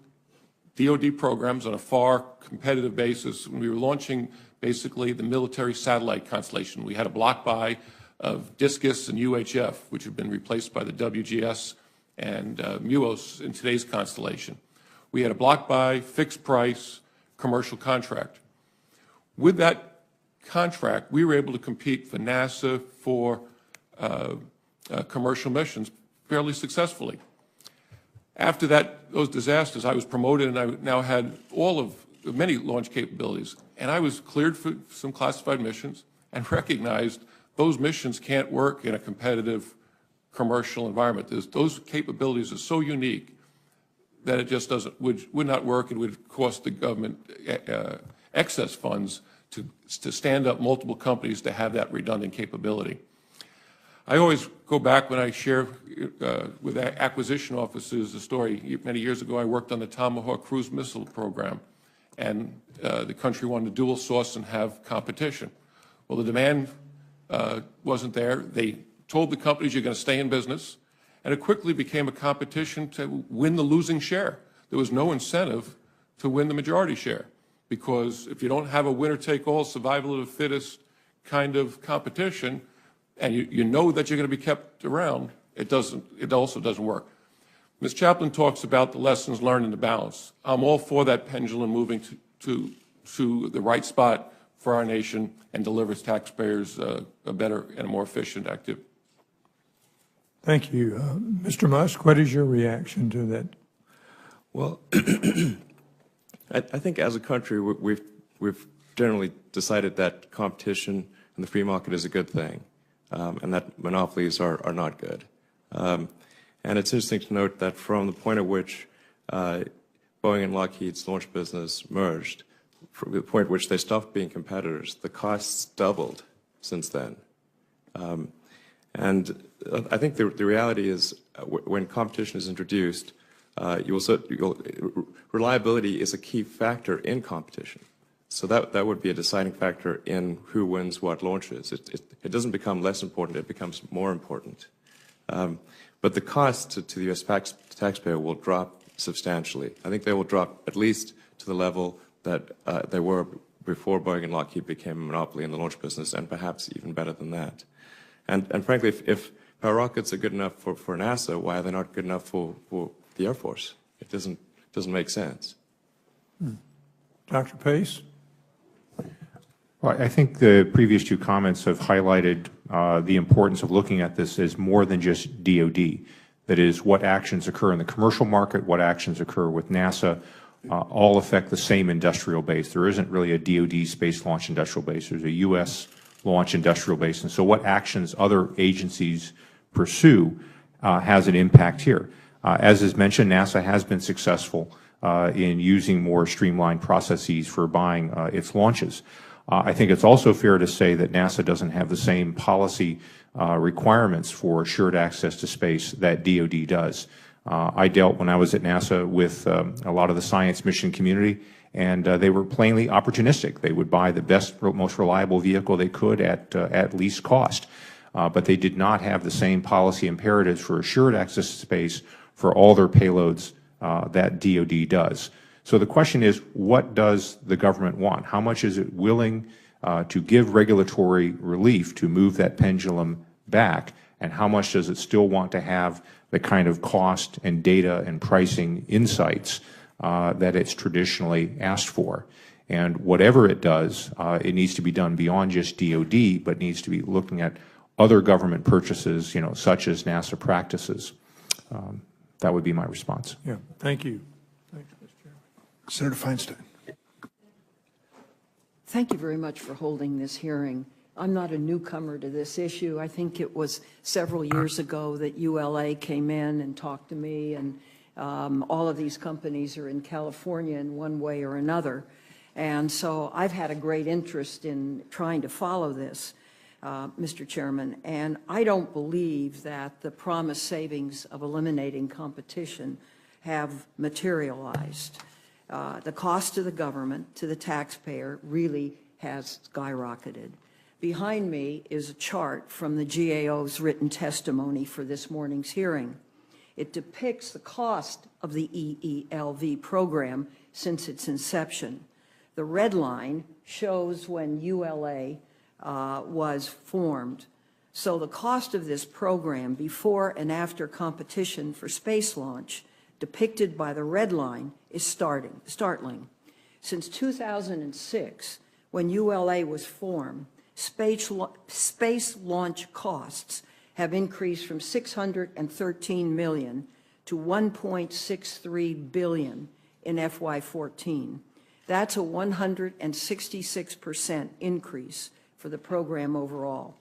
DoD programs on a far competitive basis when we were launching basically the military satellite constellation. We had a block buy of Discus and UHF, which have been replaced by the WGS and MUOS in today's constellation. We had a block buy, fixed price, commercial contract. With that contract, we were able to compete for NASA for commercial missions fairly successfully. After those disasters, I was promoted, and I now had many launch capabilities. And I was cleared for some classified missions and recognized those missions can't work in a competitive commercial environment. Those capabilities are so unique that it just would not work. It would cost the government excess funds to stand up multiple companies to have that redundant capability. I always go back when I share with acquisition officers the story. Many years ago, I worked on the Tomahawk cruise missile program, and the country wanted to dual source and have competition. Well, the demand wasn't there. They told the companies, you're going to stay in business, and it quickly became a competition to win the losing share. There was no incentive to win the majority share, because if you don't have a winner-take-all, survival of the fittest kind of competition, and you know that you're going to be kept around, it also doesn't work. Ms. Chaplin talks about the lessons learned in the balance. I'm all for that pendulum moving to the right spot for our nation and delivers taxpayers a better and a more efficient activity. Thank you. Mr. Musk, what is your reaction to that? Well, I think as a country, we've generally decided that competition and the free market is a good thing, and that monopolies are not good. And it's interesting to note that from the point at which Boeing and Lockheed's launch business merged, from the point at which they stopped being competitors, the costs doubled since then. And I think the reality is when competition is introduced, reliability is a key factor in competition. So that would be a deciding factor in who wins what launches. It doesn't become less important, it becomes more important. But the cost to the U.S. taxpayer will drop substantially. I think they will drop at least to the level that they were before Boeing and Lockheed became a monopoly in the launch business, and perhaps even better than that. And frankly, if power rockets are good enough for NASA, why are they not good enough for the Air Force? It doesn't make sense. Dr. Pace? Well, I think the previous two comments have highlighted the importance of looking at this as more than just DoD. That is, what actions occur in the commercial market, what actions occur with NASA, all affect the same industrial base. There isn't really a DoD space launch industrial base. There's a U.S. launch industrial base. And so what actions other agencies pursue has an impact here. As is mentioned, NASA has been successful in using more streamlined processes for buying its launches. I think it's also fair to say that NASA doesn't have the same policy requirements for assured access to space that DoD does. I dealt, when I was at NASA, with a lot of the science mission community, and they were plainly opportunistic. They would buy the best, most reliable vehicle they could at least cost. But they did not have the same policy imperatives for assured access to space for all their payloads that DoD does. So the question is, what does the government want? How much is it willing to give regulatory relief to move that pendulum back? And how much does it still want to have the kind of cost and data and pricing insights that it's traditionally asked for? And whatever it does, it needs to be done beyond just DoD, but needs to be looking at other government purchases, such as NASA practices. That would be my response. Yeah, thank you. Thanks, Mr. Chairman. Senator Feinstein. Thank you very much for holding this hearing. I'm not a newcomer to this issue. I think it was several years ago that ULA came in and talked to me, and all of these companies are in California in one way or another. And so I've had a great interest in trying to follow this, Mr. Chairman, and I don't believe that the promised savings of eliminating competition have materialized. The cost to the government, to the taxpayer, really has skyrocketed. Behind me is a chart from the GAO's written testimony for this morning's hearing. It depicts the cost of the EELV program since its inception. The red line shows when ULA was formed. So the cost of this program before and after competition for space launch, depicted by the red line, is startling. Since 2006, when ULA was formed, space launch costs have increased from $613 million to $1.63 billion in FY14. That's a 166% increase for the program overall.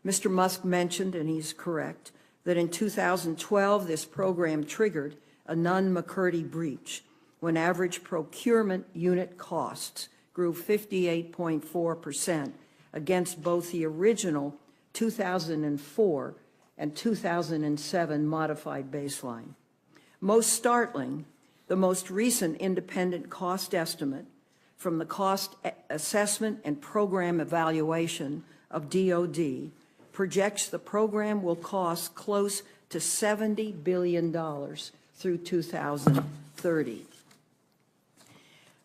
Mr. Musk mentioned, and he's correct, that in 2012 this program triggered a Nunn-McCurdy breach when average procurement unit costs grew 58.4% against both the original 2004 and 2007 modified baseline. Most startling, the most recent independent cost estimate from the Cost Assessment and Program Evaluation of DoD projects the program will cost close to $70 billion through 2030.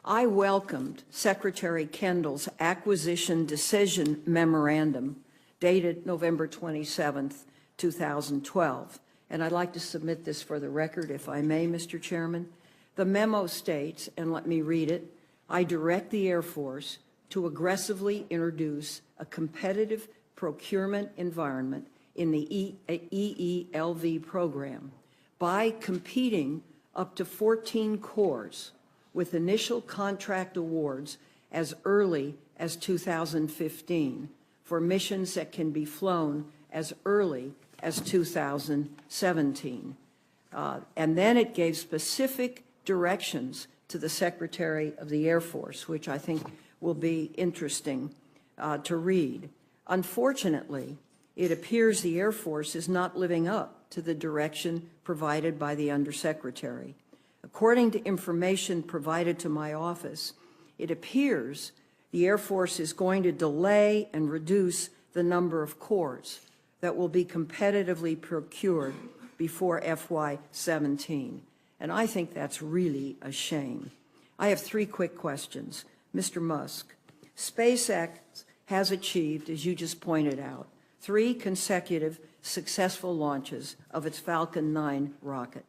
I welcomed Secretary Kendall's acquisition decision memorandum dated November 27th, 2012. And I'd like to submit this for the record, if I may, Mr. Chairman. The memo states, and let me read it, I direct the Air Force to aggressively introduce a competitive procurement environment in the EELV program by competing up to 14 corps with initial contract awards as early as 2015 for missions that can be flown as early as 2017. And then it gave specific directions to the Secretary of the Air Force, which I think will be interesting to read. Unfortunately, it appears the Air Force is not living up to the direction provided by the Undersecretary. According to information provided to my office, it appears the Air Force is going to delay and reduce the number of corps that will be competitively procured before FY17. and I think that's really a shame. I have three quick questions. Mr. Musk, SpaceX has achieved, as you just pointed out, 3 consecutive successful launches of its Falcon 9 rocket.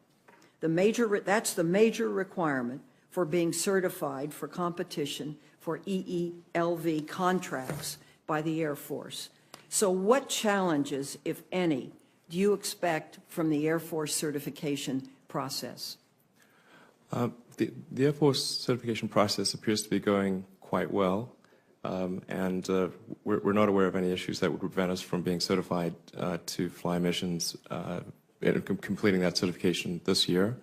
That's the major requirement for being certified for competition for EELV contracts by the Air Force. So what challenges, if any, do you expect from the Air Force certification process? The Air Force certification process appears to be going quite well, and we're not aware of any issues that would prevent us from being certified to fly missions and completing that certification this year.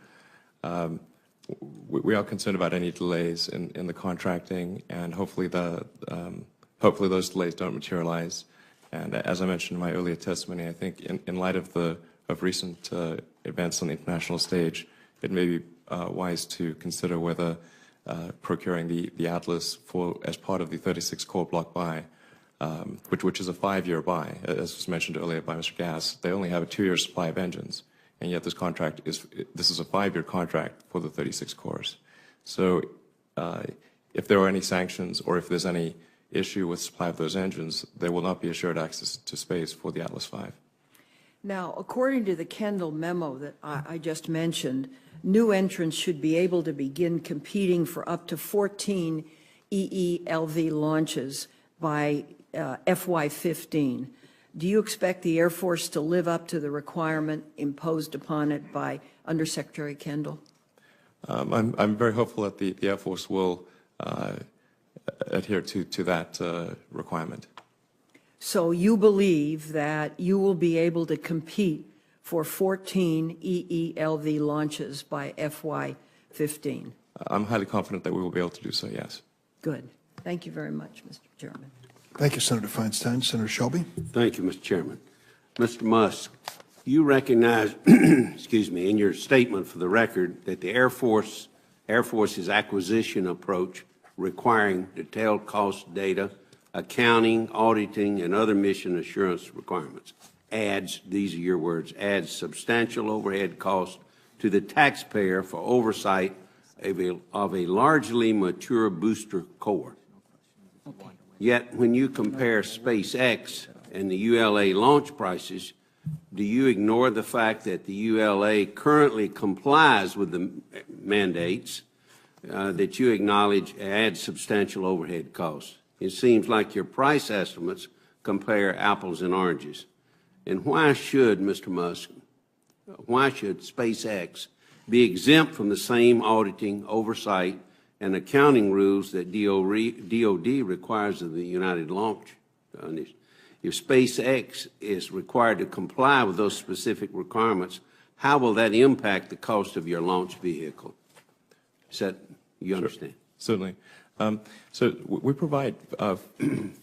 We are concerned about any delays in the contracting, and hopefully those delays don't materialize. And as I mentioned in my earlier testimony, I think in light of recent events on the international stage, it may be wise to consider whether procuring the Atlas as part of the 36 core block buy, which is a 5-year buy, as was mentioned earlier by Mr. Gass. They only have a 2-year supply of engines, and yet this is a 5-year contract for the 36 cores. So if there are any sanctions or if there's any issue with supply of those engines, there will not be assured access to space for the Atlas V. Now, according to the Kendall memo that I just mentioned, new entrants should be able to begin competing for up to 14 EELV launches by FY15. Do you expect the Air Force to live up to the requirement imposed upon it by Undersecretary Kendall? I'm very hopeful that the Air Force will adhere to that requirement. So you believe that you will be able to compete for 14 EELV launches by FY15? I'm highly confident that we will be able to do so, yes. Good. Thank you very much, Mr. Chairman. Thank you, Senator Feinstein. Senator Shelby? Thank you, Mr. Chairman. Mr. Musk, you recognize, excuse me, in your statement for the record that the Air Force's acquisition approach requiring detailed cost data, accounting, auditing, and other mission assurance requirements adds, these are your words, adds substantial overhead costs to the taxpayer for oversight of a largely mature booster core. Yet, when you compare SpaceX and the ULA launch prices, do you ignore the fact that the ULA currently complies with the mandates that you acknowledge add substantial overhead costs? It seems like your price estimates compare apples and oranges. And why should, Mr. Musk, why should SpaceX be exempt from the same auditing, oversight, and accounting rules that DOD requires of the United Launch? If SpaceX is required to comply with those specific requirements, how will that impact the cost of your launch vehicle? Is that, you understand? Certainly. So we provide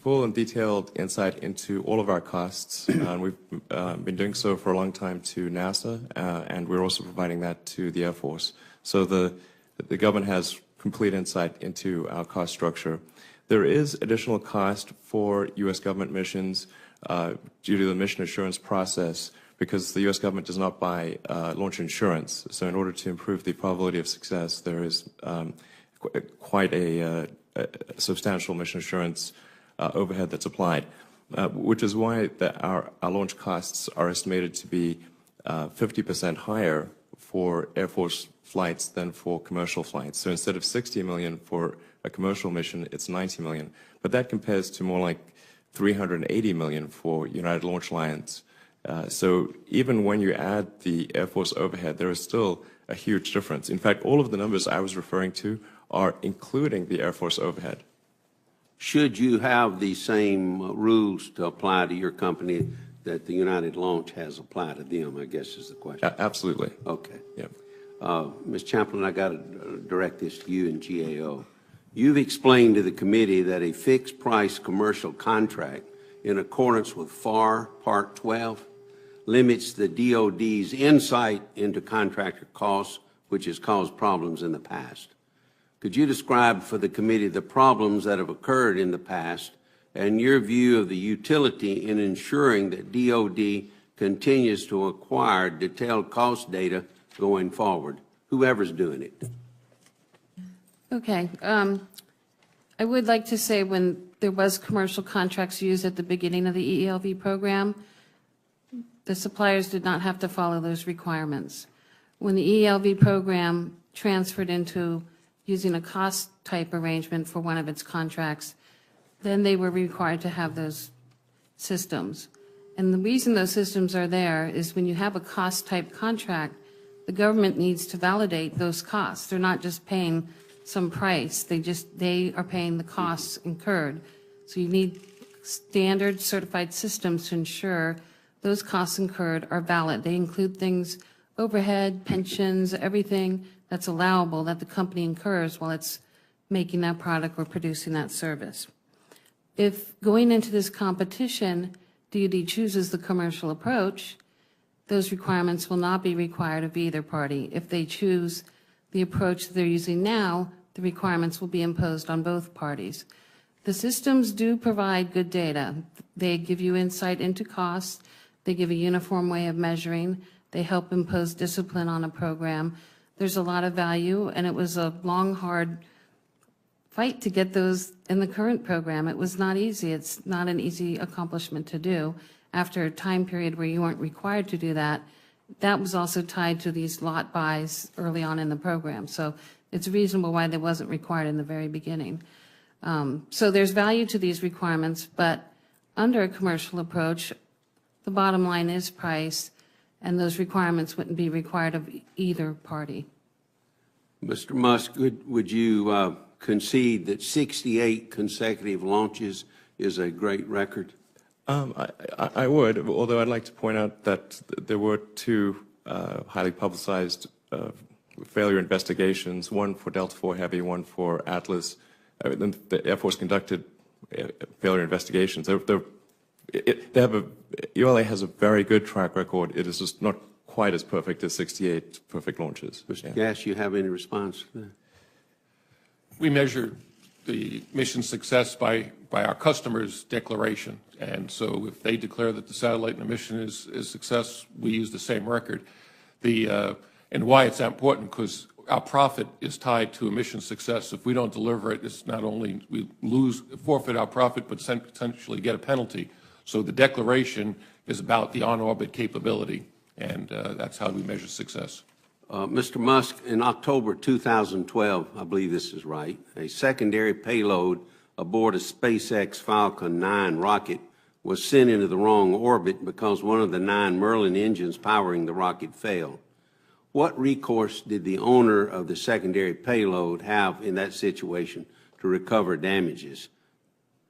full and detailed insight into all of our costs, and we've been doing so for a long time to NASA, and we're also providing that to the Air Force. So the government has complete insight into our cost structure. There is additional cost for U.S. government missions due to the mission assurance process because the U.S. government does not buy launch insurance. So in order to improve the probability of success, there is quite a substantial mission assurance overhead that's applied, which is why our launch costs are estimated to be 50% higher for Air Force flights than for commercial flights. So instead of $60 million for a commercial mission, it's $90 million. But that compares to more like $380 million for United Launch Alliance. So even when you add the Air Force overhead, there is still a huge difference. In fact, all of the numbers I was referring to are including the Air Force overhead. Should you have the same rules to apply to your company that the United Launch has applied to them, I guess is the question. Absolutely. Okay. Yeah. Ms. Champlin, I got to direct this to you and GAO. You've explained to the committee that a fixed price commercial contract in accordance with FAR Part 12 limits the DOD's insight into contractor costs, which has caused problems in the past. Could you describe for the committee the problems that have occurred in the past and your view of the utility in ensuring that DOD continues to acquire detailed cost data going forward? whoever's doing it. Okay. I would like to say when there was commercial contracts used at the beginning of the EELV program, the suppliers did not have to follow those requirements. When the EELV program transferred into using a cost type arrangement for one of its contracts, then they were required to have those systems. And the reason those systems are there is when you have a cost type contract, the government needs to validate those costs. They're not just paying some price, they are paying the costs incurred. So you need standard certified systems to ensure those costs incurred are valid. They include things, overhead, pensions, everything that's allowable that the company incurs while it's making that product or producing that service. If going into this competition, DoD chooses the commercial approach, those requirements will not be required of either party. If they choose the approach that they're using now, the requirements will be imposed on both parties. The systems do provide good data. They give you insight into costs. They give a uniform way of measuring. They help impose discipline on a program. There's a lot of value, and it was a long, hard fight to get those in the current program. It was not easy. It's not an easy accomplishment to do. After a time period where you weren't required to do that, that was also tied to these lot buys early on in the program. So it's reasonable why that wasn't required in the very beginning. So there's value to these requirements, but under a commercial approach, the bottom line is price, and those requirements wouldn't be required of either party. Mr. Musk, would you concede that 68 consecutive launches is a great record? I would, although I'd like to point out that there were two highly publicized failure investigations, one for Delta IV Heavy, one for Atlas. The Air Force conducted failure investigations. ULA has a very good track record. It is just not quite as perfect as 68 perfect launches. Mr. Gass, you have any response to that? We measure the mission success by our customers' declaration. And so if they declare that the satellite and the mission is success, we use the same record. And why it's that important, because our profit is tied to a mission success. If we don't deliver it, it's not only we forfeit our profit, but potentially get a penalty. So the declaration is about the on-orbit capability, and that's how we measure success. Mr. Musk, in October 2012, I believe this is right, a secondary payload aboard a SpaceX Falcon 9 rocket was sent into the wrong orbit because one of the 9 Merlin engines powering the rocket failed. What recourse did the owner of the secondary payload have in that situation to recover damages?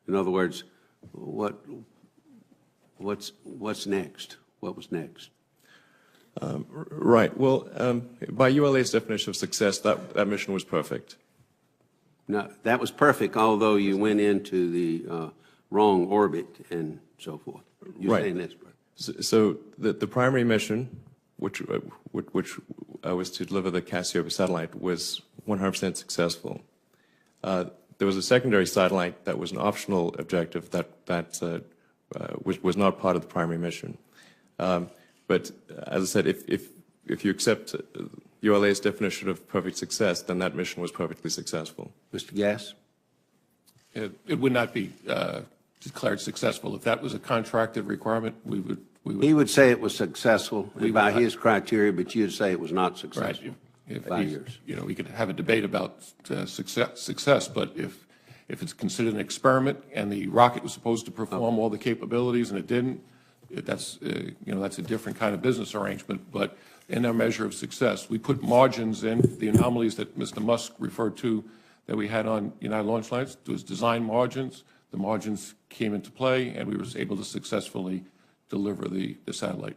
In other words, what's next? What was next? Right. Well, by ULA's definition of success, that mission was perfect. No, that was perfect, although you went into the wrong orbit and so forth. You're right. saying that's perfect. So the primary mission, which was to deliver the Cassiopeia satellite, was 100% successful. There was a secondary satellite that was an optional objective that was not part of the primary mission. But as I said, if you accept ULA's definition of perfect success, then that mission was perfectly successful. Mr. Gass? It would not be declared successful. If that was a contracted requirement, we would. He would say it was successul by his criteria, but you'd say it was not successful. Right. By yours. You know, we could have a debate about success, but if it's considered an experiment and the rocket was supposed to perform all the capabilities and it didn't, that's a different kind of business arrangement. But in our measure of success, we put margins in. The anomalies that Mr. Musk referred to that we had on United Launch Alliance was design margins. The margins came into play, and we were able to successfully deliver the satellite.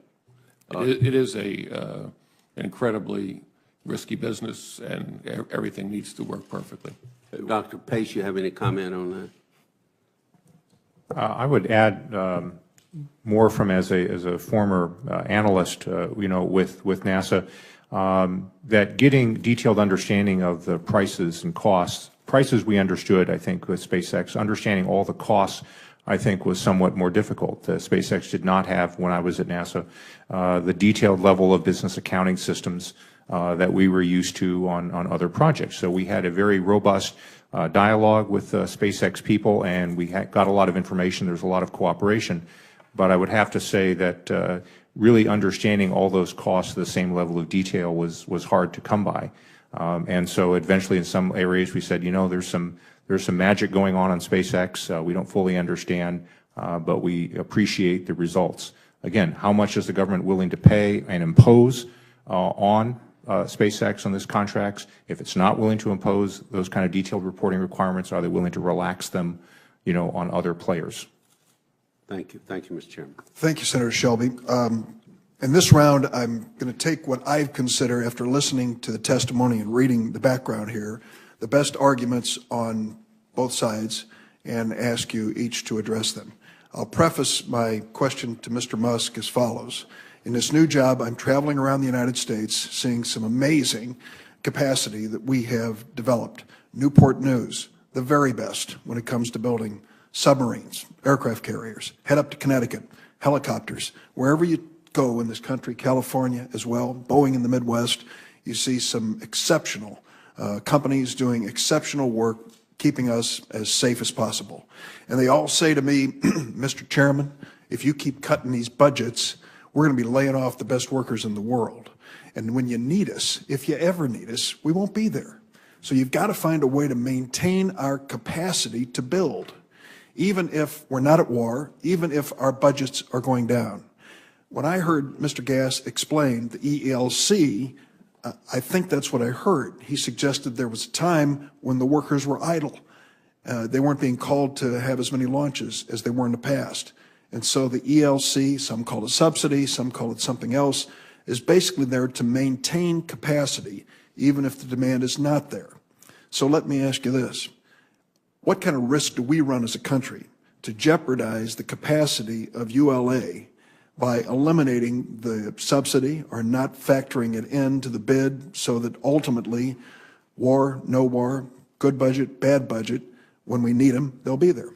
It is an incredibly risky business, and everything needs to work perfectly. Dr. Pace, you have any comment on that? I would add more from as a former analyst, with NASA, that getting detailed understanding of the prices and costs. Prices we understood, I think, with SpaceX. Understanding all the costs, I think, was somewhat more difficult. SpaceX did not have, when I was at NASA, the detailed level of business accounting systems that we were used to on other projects. So we had a very robust dialogue with SpaceX people, and we got a lot of information. There's a lot of cooperation. But I would have to say that really understanding all those costs to the same level of detail was hard to come by. And so eventually in some areas we said, you know, there's some magic going on SpaceX. We don't fully understand, but we appreciate the results. Again, how much is the government willing to pay and impose on SpaceX on these contracts? If it's not willing to impose those kind of detailed reporting requirements, are they willing to relax them, you know, on other players? Thank you. Thank you, Mr. Chairman. Thank you, Senator Shelby. In this round, I'm going to take what I consider, after listening to the testimony and reading the background here, the best arguments on both sides and ask you each to address them. I'll preface my question to Mr. Musk as follows. In this new job, I'm traveling around the United States, seeing some amazing capacity that we have developed. Newport News, the very best when it comes to building submarines, aircraft carriers. Head up to Connecticut, helicopters. Wherever you go in this country, California as well, Boeing in the Midwest, you see some exceptional companies doing exceptional work, keeping us as safe as possible. And they all say to me, Mr. Chairman, if you keep cutting these budgets, we're going to be laying off the best workers in the world. And when you need us, if you ever need us, we won't be there. So you've got to find a way to maintain our capacity to build, even if we're not at war, even if our budgets are going down. When I heard Mr. Gass explain the ELC, I think that's what I heard. He suggested there was a time when the workers were idle. They weren't being called to have as many launches as they were in the past. And so the ELC, some call it subsidy, some call it something else, is basically there to maintain capacity, even if the demand is not there. So let me ask you this. What kind of risk do we run as a country to jeopardize the capacity of ULA by eliminating the subsidy or not factoring it into the bid so that ultimately war, no war, good budget, bad budget, when we need them, they'll be there?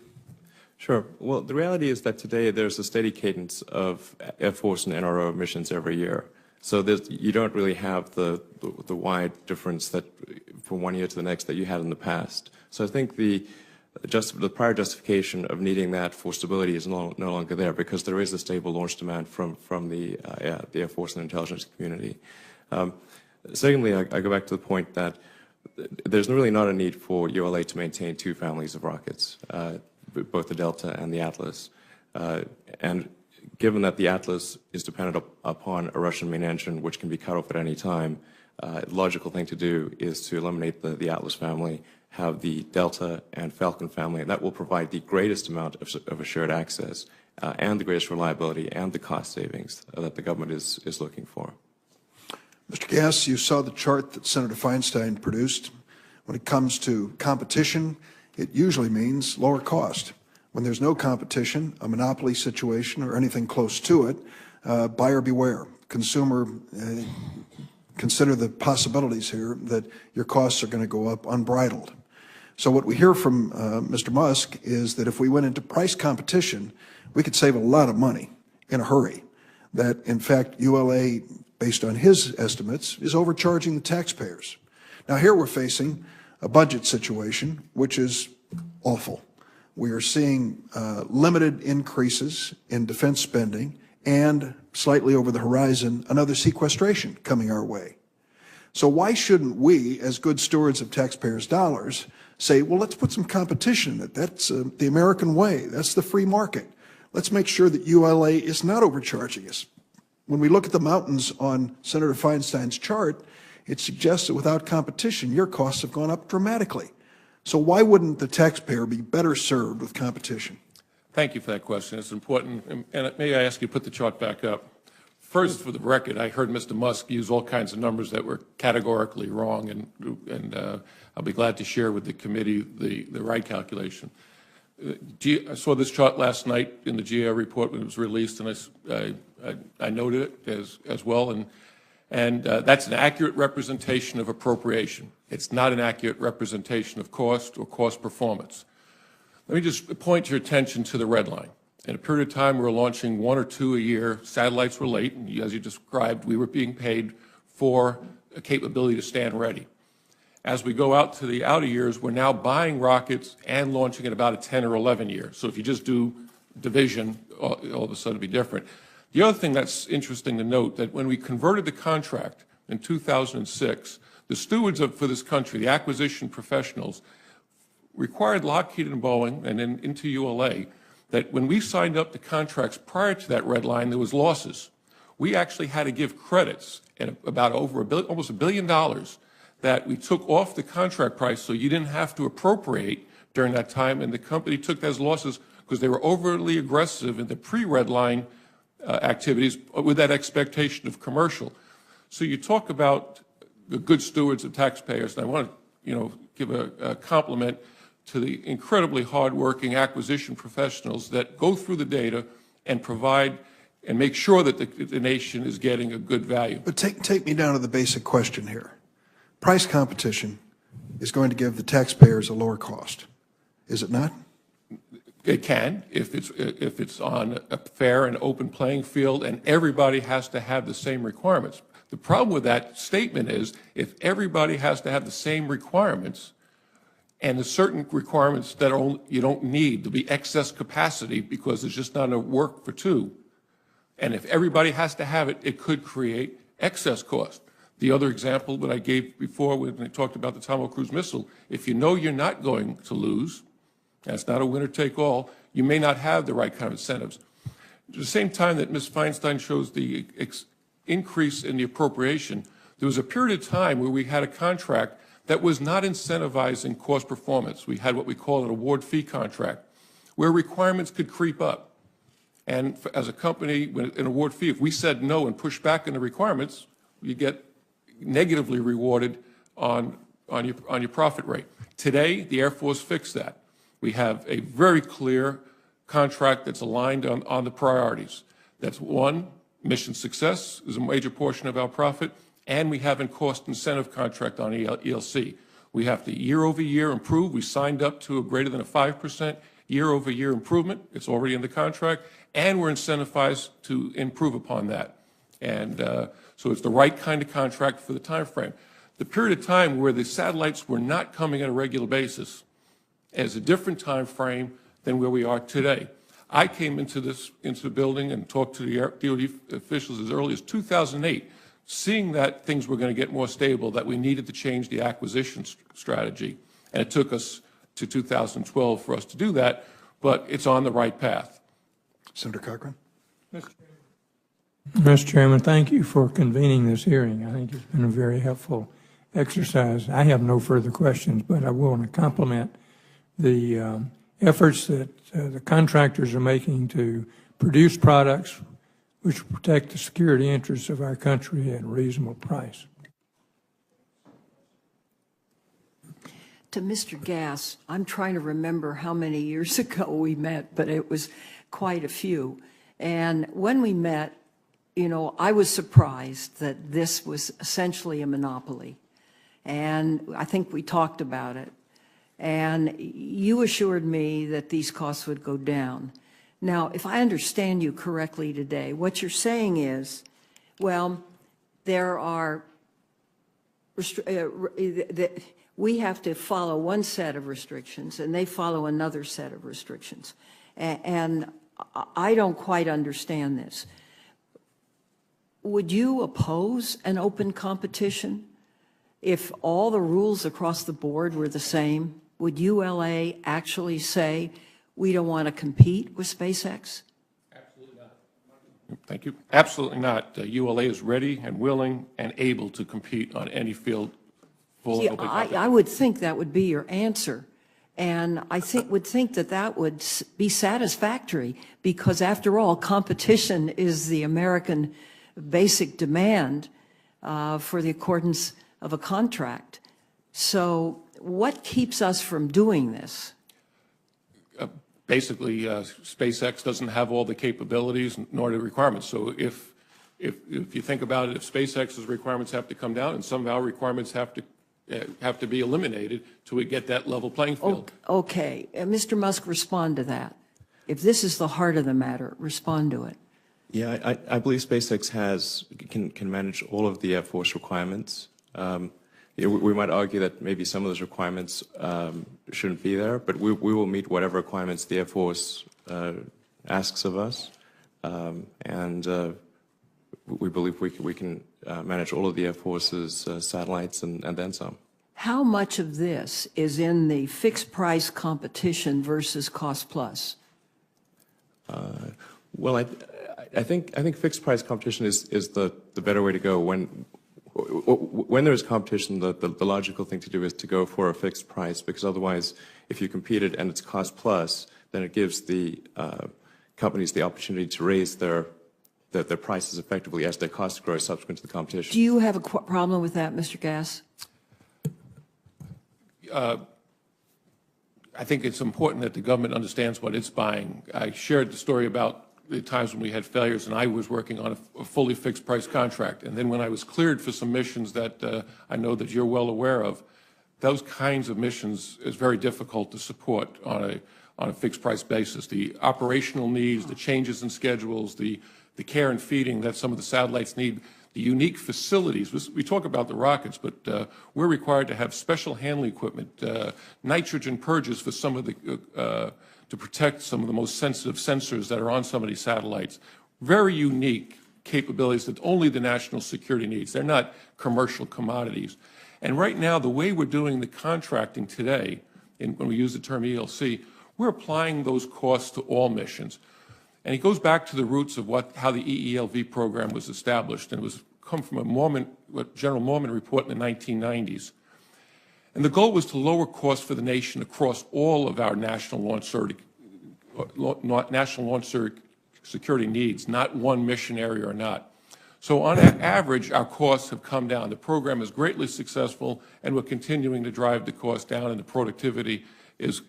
Sure. Well, the reality is that today there's a steady cadence of Air Force and NRO missions every year. So you don't really have the wide difference that from one year to the next that you had in the past. So I think the prior justification of needing that for stability is no longer there, because there is a stable launch demand from the Air Force and intelligence community. Secondly, I go back to the point that there's really not a need for ULA to maintain two families of rockets, both the Delta and the Atlas. And given that the Atlas is dependent upon a Russian main engine, which can be cut off at any time, the logical thing to do is to eliminate the Atlas family, have the Delta and Falcon family, and that will provide the greatest amount of assured access and the greatest reliability and the cost savings that the government is looking for. Mr. Gass, you saw the chart that Senator Feinstein produced. When it comes to competition, it usually means lower cost. When there's no competition, a monopoly situation or anything close to it, buyer beware. Consumer, consider the possibilities here that your costs are going to go up unbridled. So what we hear from Mr. Musk is that if we went into price competition, we could save a lot of money in a hurry. That, in fact, ULA, based on his estimates, is overcharging the taxpayers. Now, here we're facing a budget situation which is awful. We are seeing limited increases in defense spending and, slightly over the horizon, another sequestration coming our way. So why shouldn't we, as good stewards of taxpayers' dollars, say, well, let's put some competition in it. That's the American way. That's the free market. Let's make sure that ULA is not overcharging us. When we look at the mountains on Senator Feinstein's chart, it suggests that without competition, your costs have gone up dramatically. So why wouldn't the taxpayer be better served with competition? Thank you for that question. It's important. And may I ask you to put the chart back up? First, for the record, I heard Mr. Musk use all kinds of numbers that were categorically wrong, and I'll be glad to share with the committee the right calculation. I saw this chart last night in the GAO report when it was released, and I noted it as well, and that's an accurate representation of appropriation. It's not an accurate representation of cost or cost performance. Let me just point your attention to the red line. In a period of time, we were launching 1 or 2 a year. Satellites were late, and as you described, we were being paid for capability to stand ready. As we go out to the outer years, we're now buying rockets and launching in about a 10 or 11 year. So if you just do division, all of a sudden it'd be different. The other thing that's interesting to note, that when we converted the contract in 2006, the stewards for this country, the acquisition professionals, required Lockheed and Boeing, and then into ULA, that when we signed up the contracts prior to that red line, there was losses. We actually had to give credits at about almost $1 billion that we took off the contract price, so you didn't have to appropriate during that time, and the company took those losses because they were overly aggressive in the pre-red line activities with that expectation of commercial. So you talk about the good stewards of taxpayers, and I want to, give a compliment to the incredibly hardworking acquisition professionals that go through the data and provide and make sure that the nation is getting a good value. But take me down to the basic question here. Price competition is going to give the taxpayers a lower cost, is it not? It can, if it's on a fair and open playing field, and everybody has to have the same requirements. The problem with that statement is, if everybody has to have the same requirements, and there's certain requirements that you don't need, there'll be excess capacity because there's just not enough work for two. And if everybody has to have it, it could create excess cost. The other example that I gave before when I talked about the Tomahawk cruise missile, if you know you're not going to lose, and it's not a winner-take-all, you may not have the right kind of incentives. At the same time that Ms. Feinstein shows the increase in the appropriation, there was a period of time where we had a contract that was not incentivizing cost performance. We had what we call an award fee contract, where requirements could creep up. And as a company, an award fee, if we said no and pushed back on the requirements, you get negatively rewarded on your profit rate. Today, the Air Force fixed that. We have a very clear contract that's aligned on the priorities. That's one, mission success is a major portion of our profit, and we have a cost incentive contract on ELC. We have to year-over-year improve. We signed up to a greater than a 5% year-over-year improvement. It's already in the contract, and we're incentivized to improve upon that. And so it's the right kind of contract for the time frame. The period of time where the satellites were not coming on a regular basis is a different time frame than where we are today. I came into the building and talked to the DoD officials as early as 2008, seeing that things were going to get more stable, that we needed to change the acquisition strategy. And it took us to 2012 for us to do that, but it's on the right path. Senator Cochran. Mr. Chairman, thank you for convening this hearing. I think it's been a very helpful exercise. I have no further questions, but I want to compliment the efforts that the contractors are making to produce products which protect the security interests of our country at a reasonable price. To Mr. Gass, I'm trying to remember how many years ago we met, but it was quite a few. And when we met, I was surprised that this was essentially a monopoly. And I think we talked about it. And you assured me that these costs would go down. Now, if I understand you correctly today, what you're saying is, well, there are, we have to follow one set of restrictions and they follow another set of restrictions. And I don't quite understand this. Would you oppose an open competition if all the rules across the board were the same? Would ULA actually say, we don't want to compete with SpaceX? Absolutely not. Thank you. Absolutely not. ULA is ready and willing and able to compete on any field. See, I would think that would be your answer. And I would think that would be satisfactory because, after all, competition is the American basic demand for the accordance of a contract. So what keeps us from doing this? Basically, SpaceX doesn't have all the capabilities nor the requirements. So if you think about it, if SpaceX's requirements have to come down and some of our requirements have to be eliminated till we get that level playing field. Okay. Mr. Musk, respond to that. If this is the heart of the matter, respond to it. Yeah, I believe SpaceX can manage all of the Air Force requirements. We might argue that maybe some of those requirements shouldn't be there, but we will meet whatever requirements the Air Force asks of us, and we believe we can manage all of the Air Force's satellites and then some. How much of this is in the fixed price competition versus cost plus? Well, I think fixed price competition is the better way to go. When there is competition, the logical thing to do is to go for a fixed price, because otherwise, if you compete it and it's cost plus, then it gives the companies the opportunity to raise their prices effectively as their costs grow subsequent to the competition. Do you have a problem with that, Mr. Gass? I think it's important that the government understands what it's buying. I shared the story about the times when we had failures, and I was working on a fully fixed price contract. And then when I was cleared for some missions that I know that you're well aware of, those kinds of missions is very difficult to support on a fixed price basis. The operational needs, the changes in schedules, the care and feeding that some of the satellites need, the unique facilities. We talk about the rockets, but we're required to have special handling equipment, nitrogen purges for some of the to protect some of the most sensitive sensors that are on some of these satellites. Very unique capabilities that only the national security needs. They're not commercial commodities. And right now, the way we're doing the contracting today, when we use the term ELC, we're applying those costs to all missions. And it goes back to the roots of how the EELV program was established, and it was come from what General Moorman report in the 1990s. And the goal was to lower costs for the nation across all of our national launch security needs, not one mission area or not. So on average, our costs have come down. The program is greatly successful, and we're continuing to drive the cost down, and the productivity is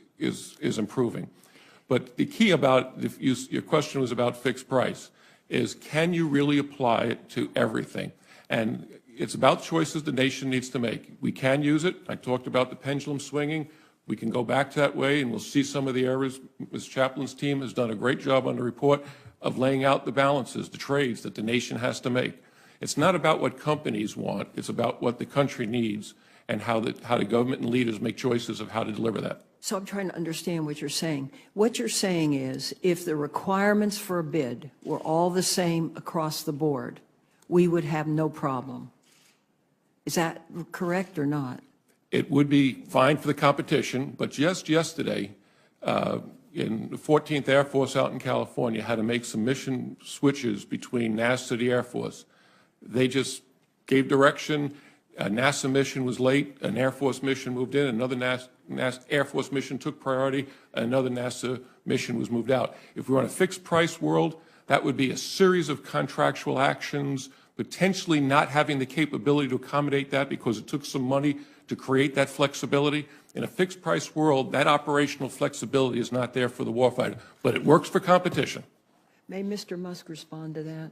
improving. But the key about, your question was about fixed price, is can you really apply it to everything? And it's about choices the nation needs to make. We can use it. I talked about the pendulum swinging. We can go back that way, and we'll see some of the errors. Ms. Chaplin's team has done a great job on the report of laying out the balances, the trades that the nation has to make. It's not about what companies want. It's about what the country needs and how the government and leaders make choices of how to deliver that. So I'm trying to understand what you're saying. What you're saying is if the requirements for a bid were all the same across the board, we would have no problem. Is that correct or not? It would be fine for the competition, but just yesterday, in the 14th Air Force out in California, had to make some mission switches between NASA and the Air Force. They just gave direction. A NASA mission was late. An Air Force mission moved in. Another NASA Air Force mission took priority. Another NASA mission was moved out. If we were on a fixed price world, that would be a series of contractual actions, potentially not having the capability to accommodate that because it took some money to create that flexibility. In a fixed price world, that operational flexibility is not there for the warfighter, but it works for competition. May Mr. Musk respond to that?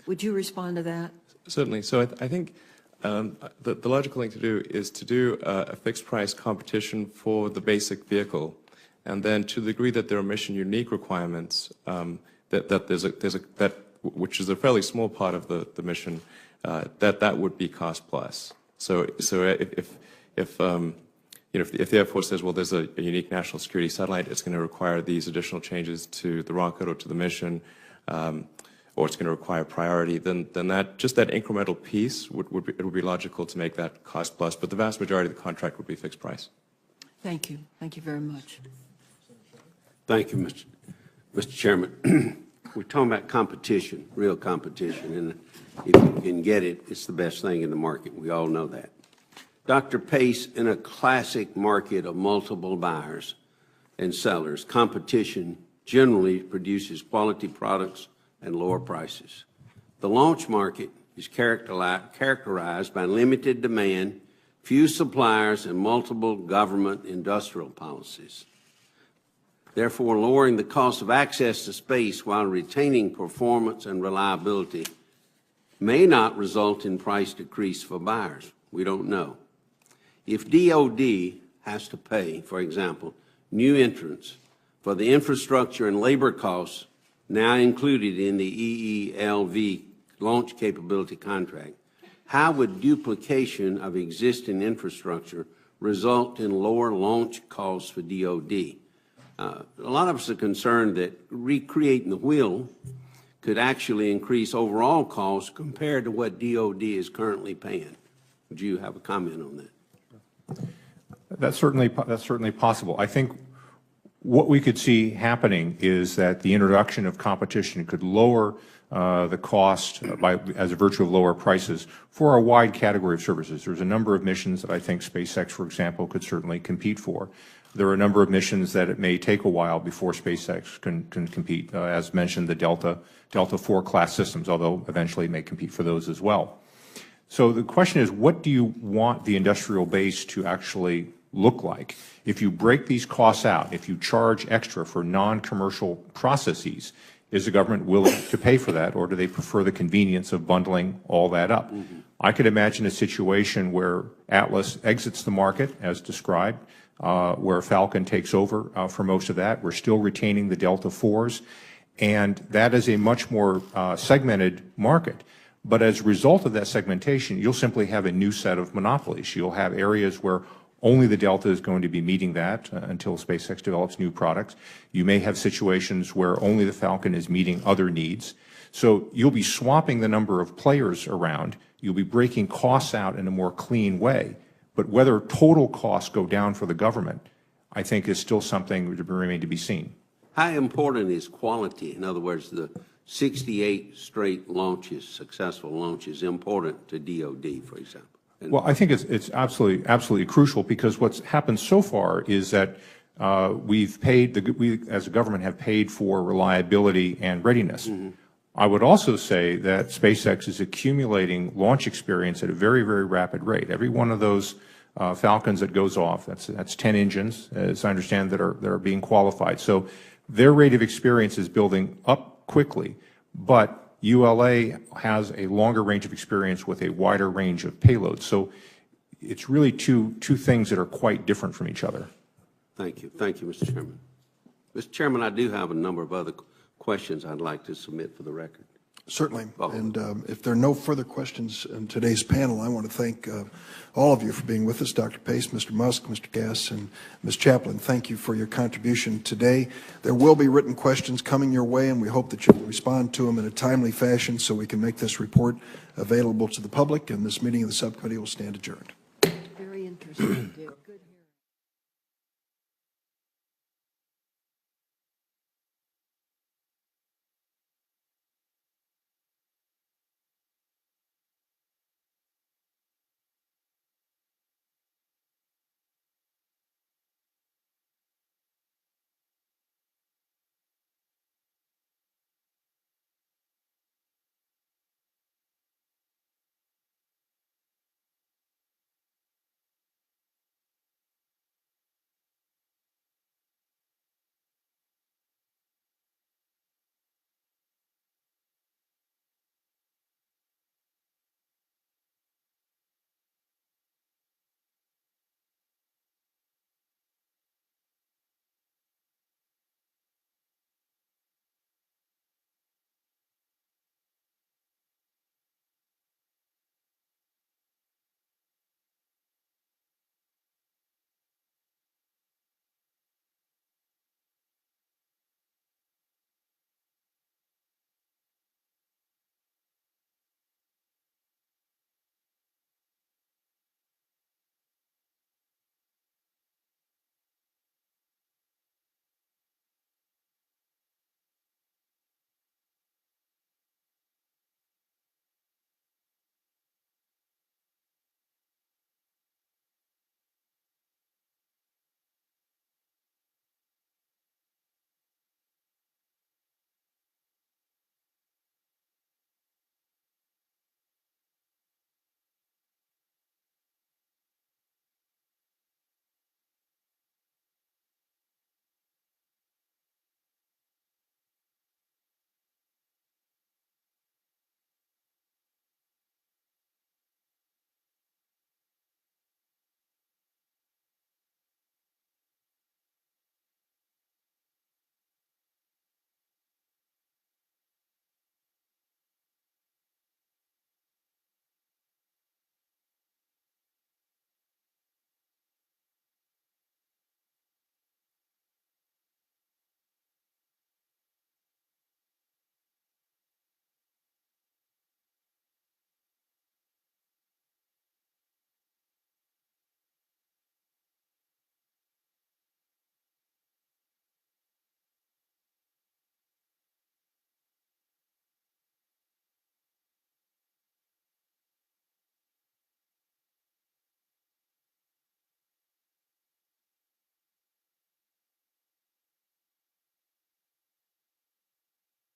Would you respond to that? Certainly. So I think the logical thing to do is to do a fixed price competition for the basic vehicle, and then to the degree that there are mission unique requirements, that which is a fairly small part of the mission, that would be cost plus. So if the Air Force says, well, there's a unique national security satellite, it's going to require these additional changes to the rocket or to the mission, or it's going to require priority, then that just that incremental piece it would be logical to make that cost plus. But the vast majority of the contract would be fixed price. Thank you. Thank you very much. Thank you, Mr. Chairman. We're talking about competition, real competition, and if you can get it, it's the best thing in the market. We all know that. Dr. Pace, in a classic market of multiple buyers and sellers, competition generally produces quality products and lower prices. The launch market is characterized by limited demand, few suppliers, and multiple government industrial policies. Therefore, lowering the cost of access to space while retaining performance and reliability may not result in price decrease for buyers. We don't know. If DOD has to pay, for example, new entrants for the infrastructure and labor costs now included in the EELV launch capability contract, how would duplication of existing infrastructure result in lower launch costs for DoD? A lot of us are concerned that recreating the wheel could actually increase overall costs compared to what DoD is currently paying. Would you have a comment on that? That's certainly possible. I think what we could see happening is that the introduction of competition could lower the cost as a virtue of lower prices for a wide category of services. There's a number of missions that I think SpaceX, for example, could certainly compete for. There are a number of missions that it may take a while before SpaceX can compete. As mentioned, the Delta IV class systems, although eventually it may compete for those as well. So the question is, what do you want the industrial base to actually look like? If you break these costs out, if you charge extra for non-commercial processes, is the government willing to pay for that, or do they prefer the convenience of bundling all that up? I could imagine a situation where Atlas exits the market, as described, where Falcon takes over for most of that. We're still retaining the Delta IVs, and that is a much more segmented market. But as a result of that segmentation, you'll simply have a new set of monopolies. You'll have areas where only the Delta is going to be meeting that until SpaceX develops new products. You may have situations where only the Falcon is meeting other needs. So you'll be swapping the number of players around. You'll be breaking costs out in a more clean way. But whether total costs go down for the government, I think is still something to remain to be seen. How important is quality? In other words, the 68 straight launches, successful launches, important to DoD, for example? Well, I think it's absolutely crucial, because what's happened so far is that we as a government have paid for reliability and readiness. I would also say that SpaceX is accumulating launch experience at a very, very rapid rate. Every one of those Falcons that goes off, that's 10 engines, as I understand, that are being qualified. So their rate of experience is building up quickly, but ULA has a longer range of experience with a wider range of payloads. So it's really two things that are quite different from each other. Thank you. Thank you, Mr. Chairman. Mr. Chairman, I do have a number of other questions I'd like to submit for the record. Certainly. And if there are no further questions in today's panel, I want to thank all of you for being with us. Dr. Pace, Mr. Musk, Mr. Gass, and Ms. Chaplin, thank you for your contribution today. There will be written questions coming your way, and we hope that you'll respond to them in a timely fashion so we can make this report available to the public, and this meeting of the subcommittee will stand adjourned. Very interesting. Good.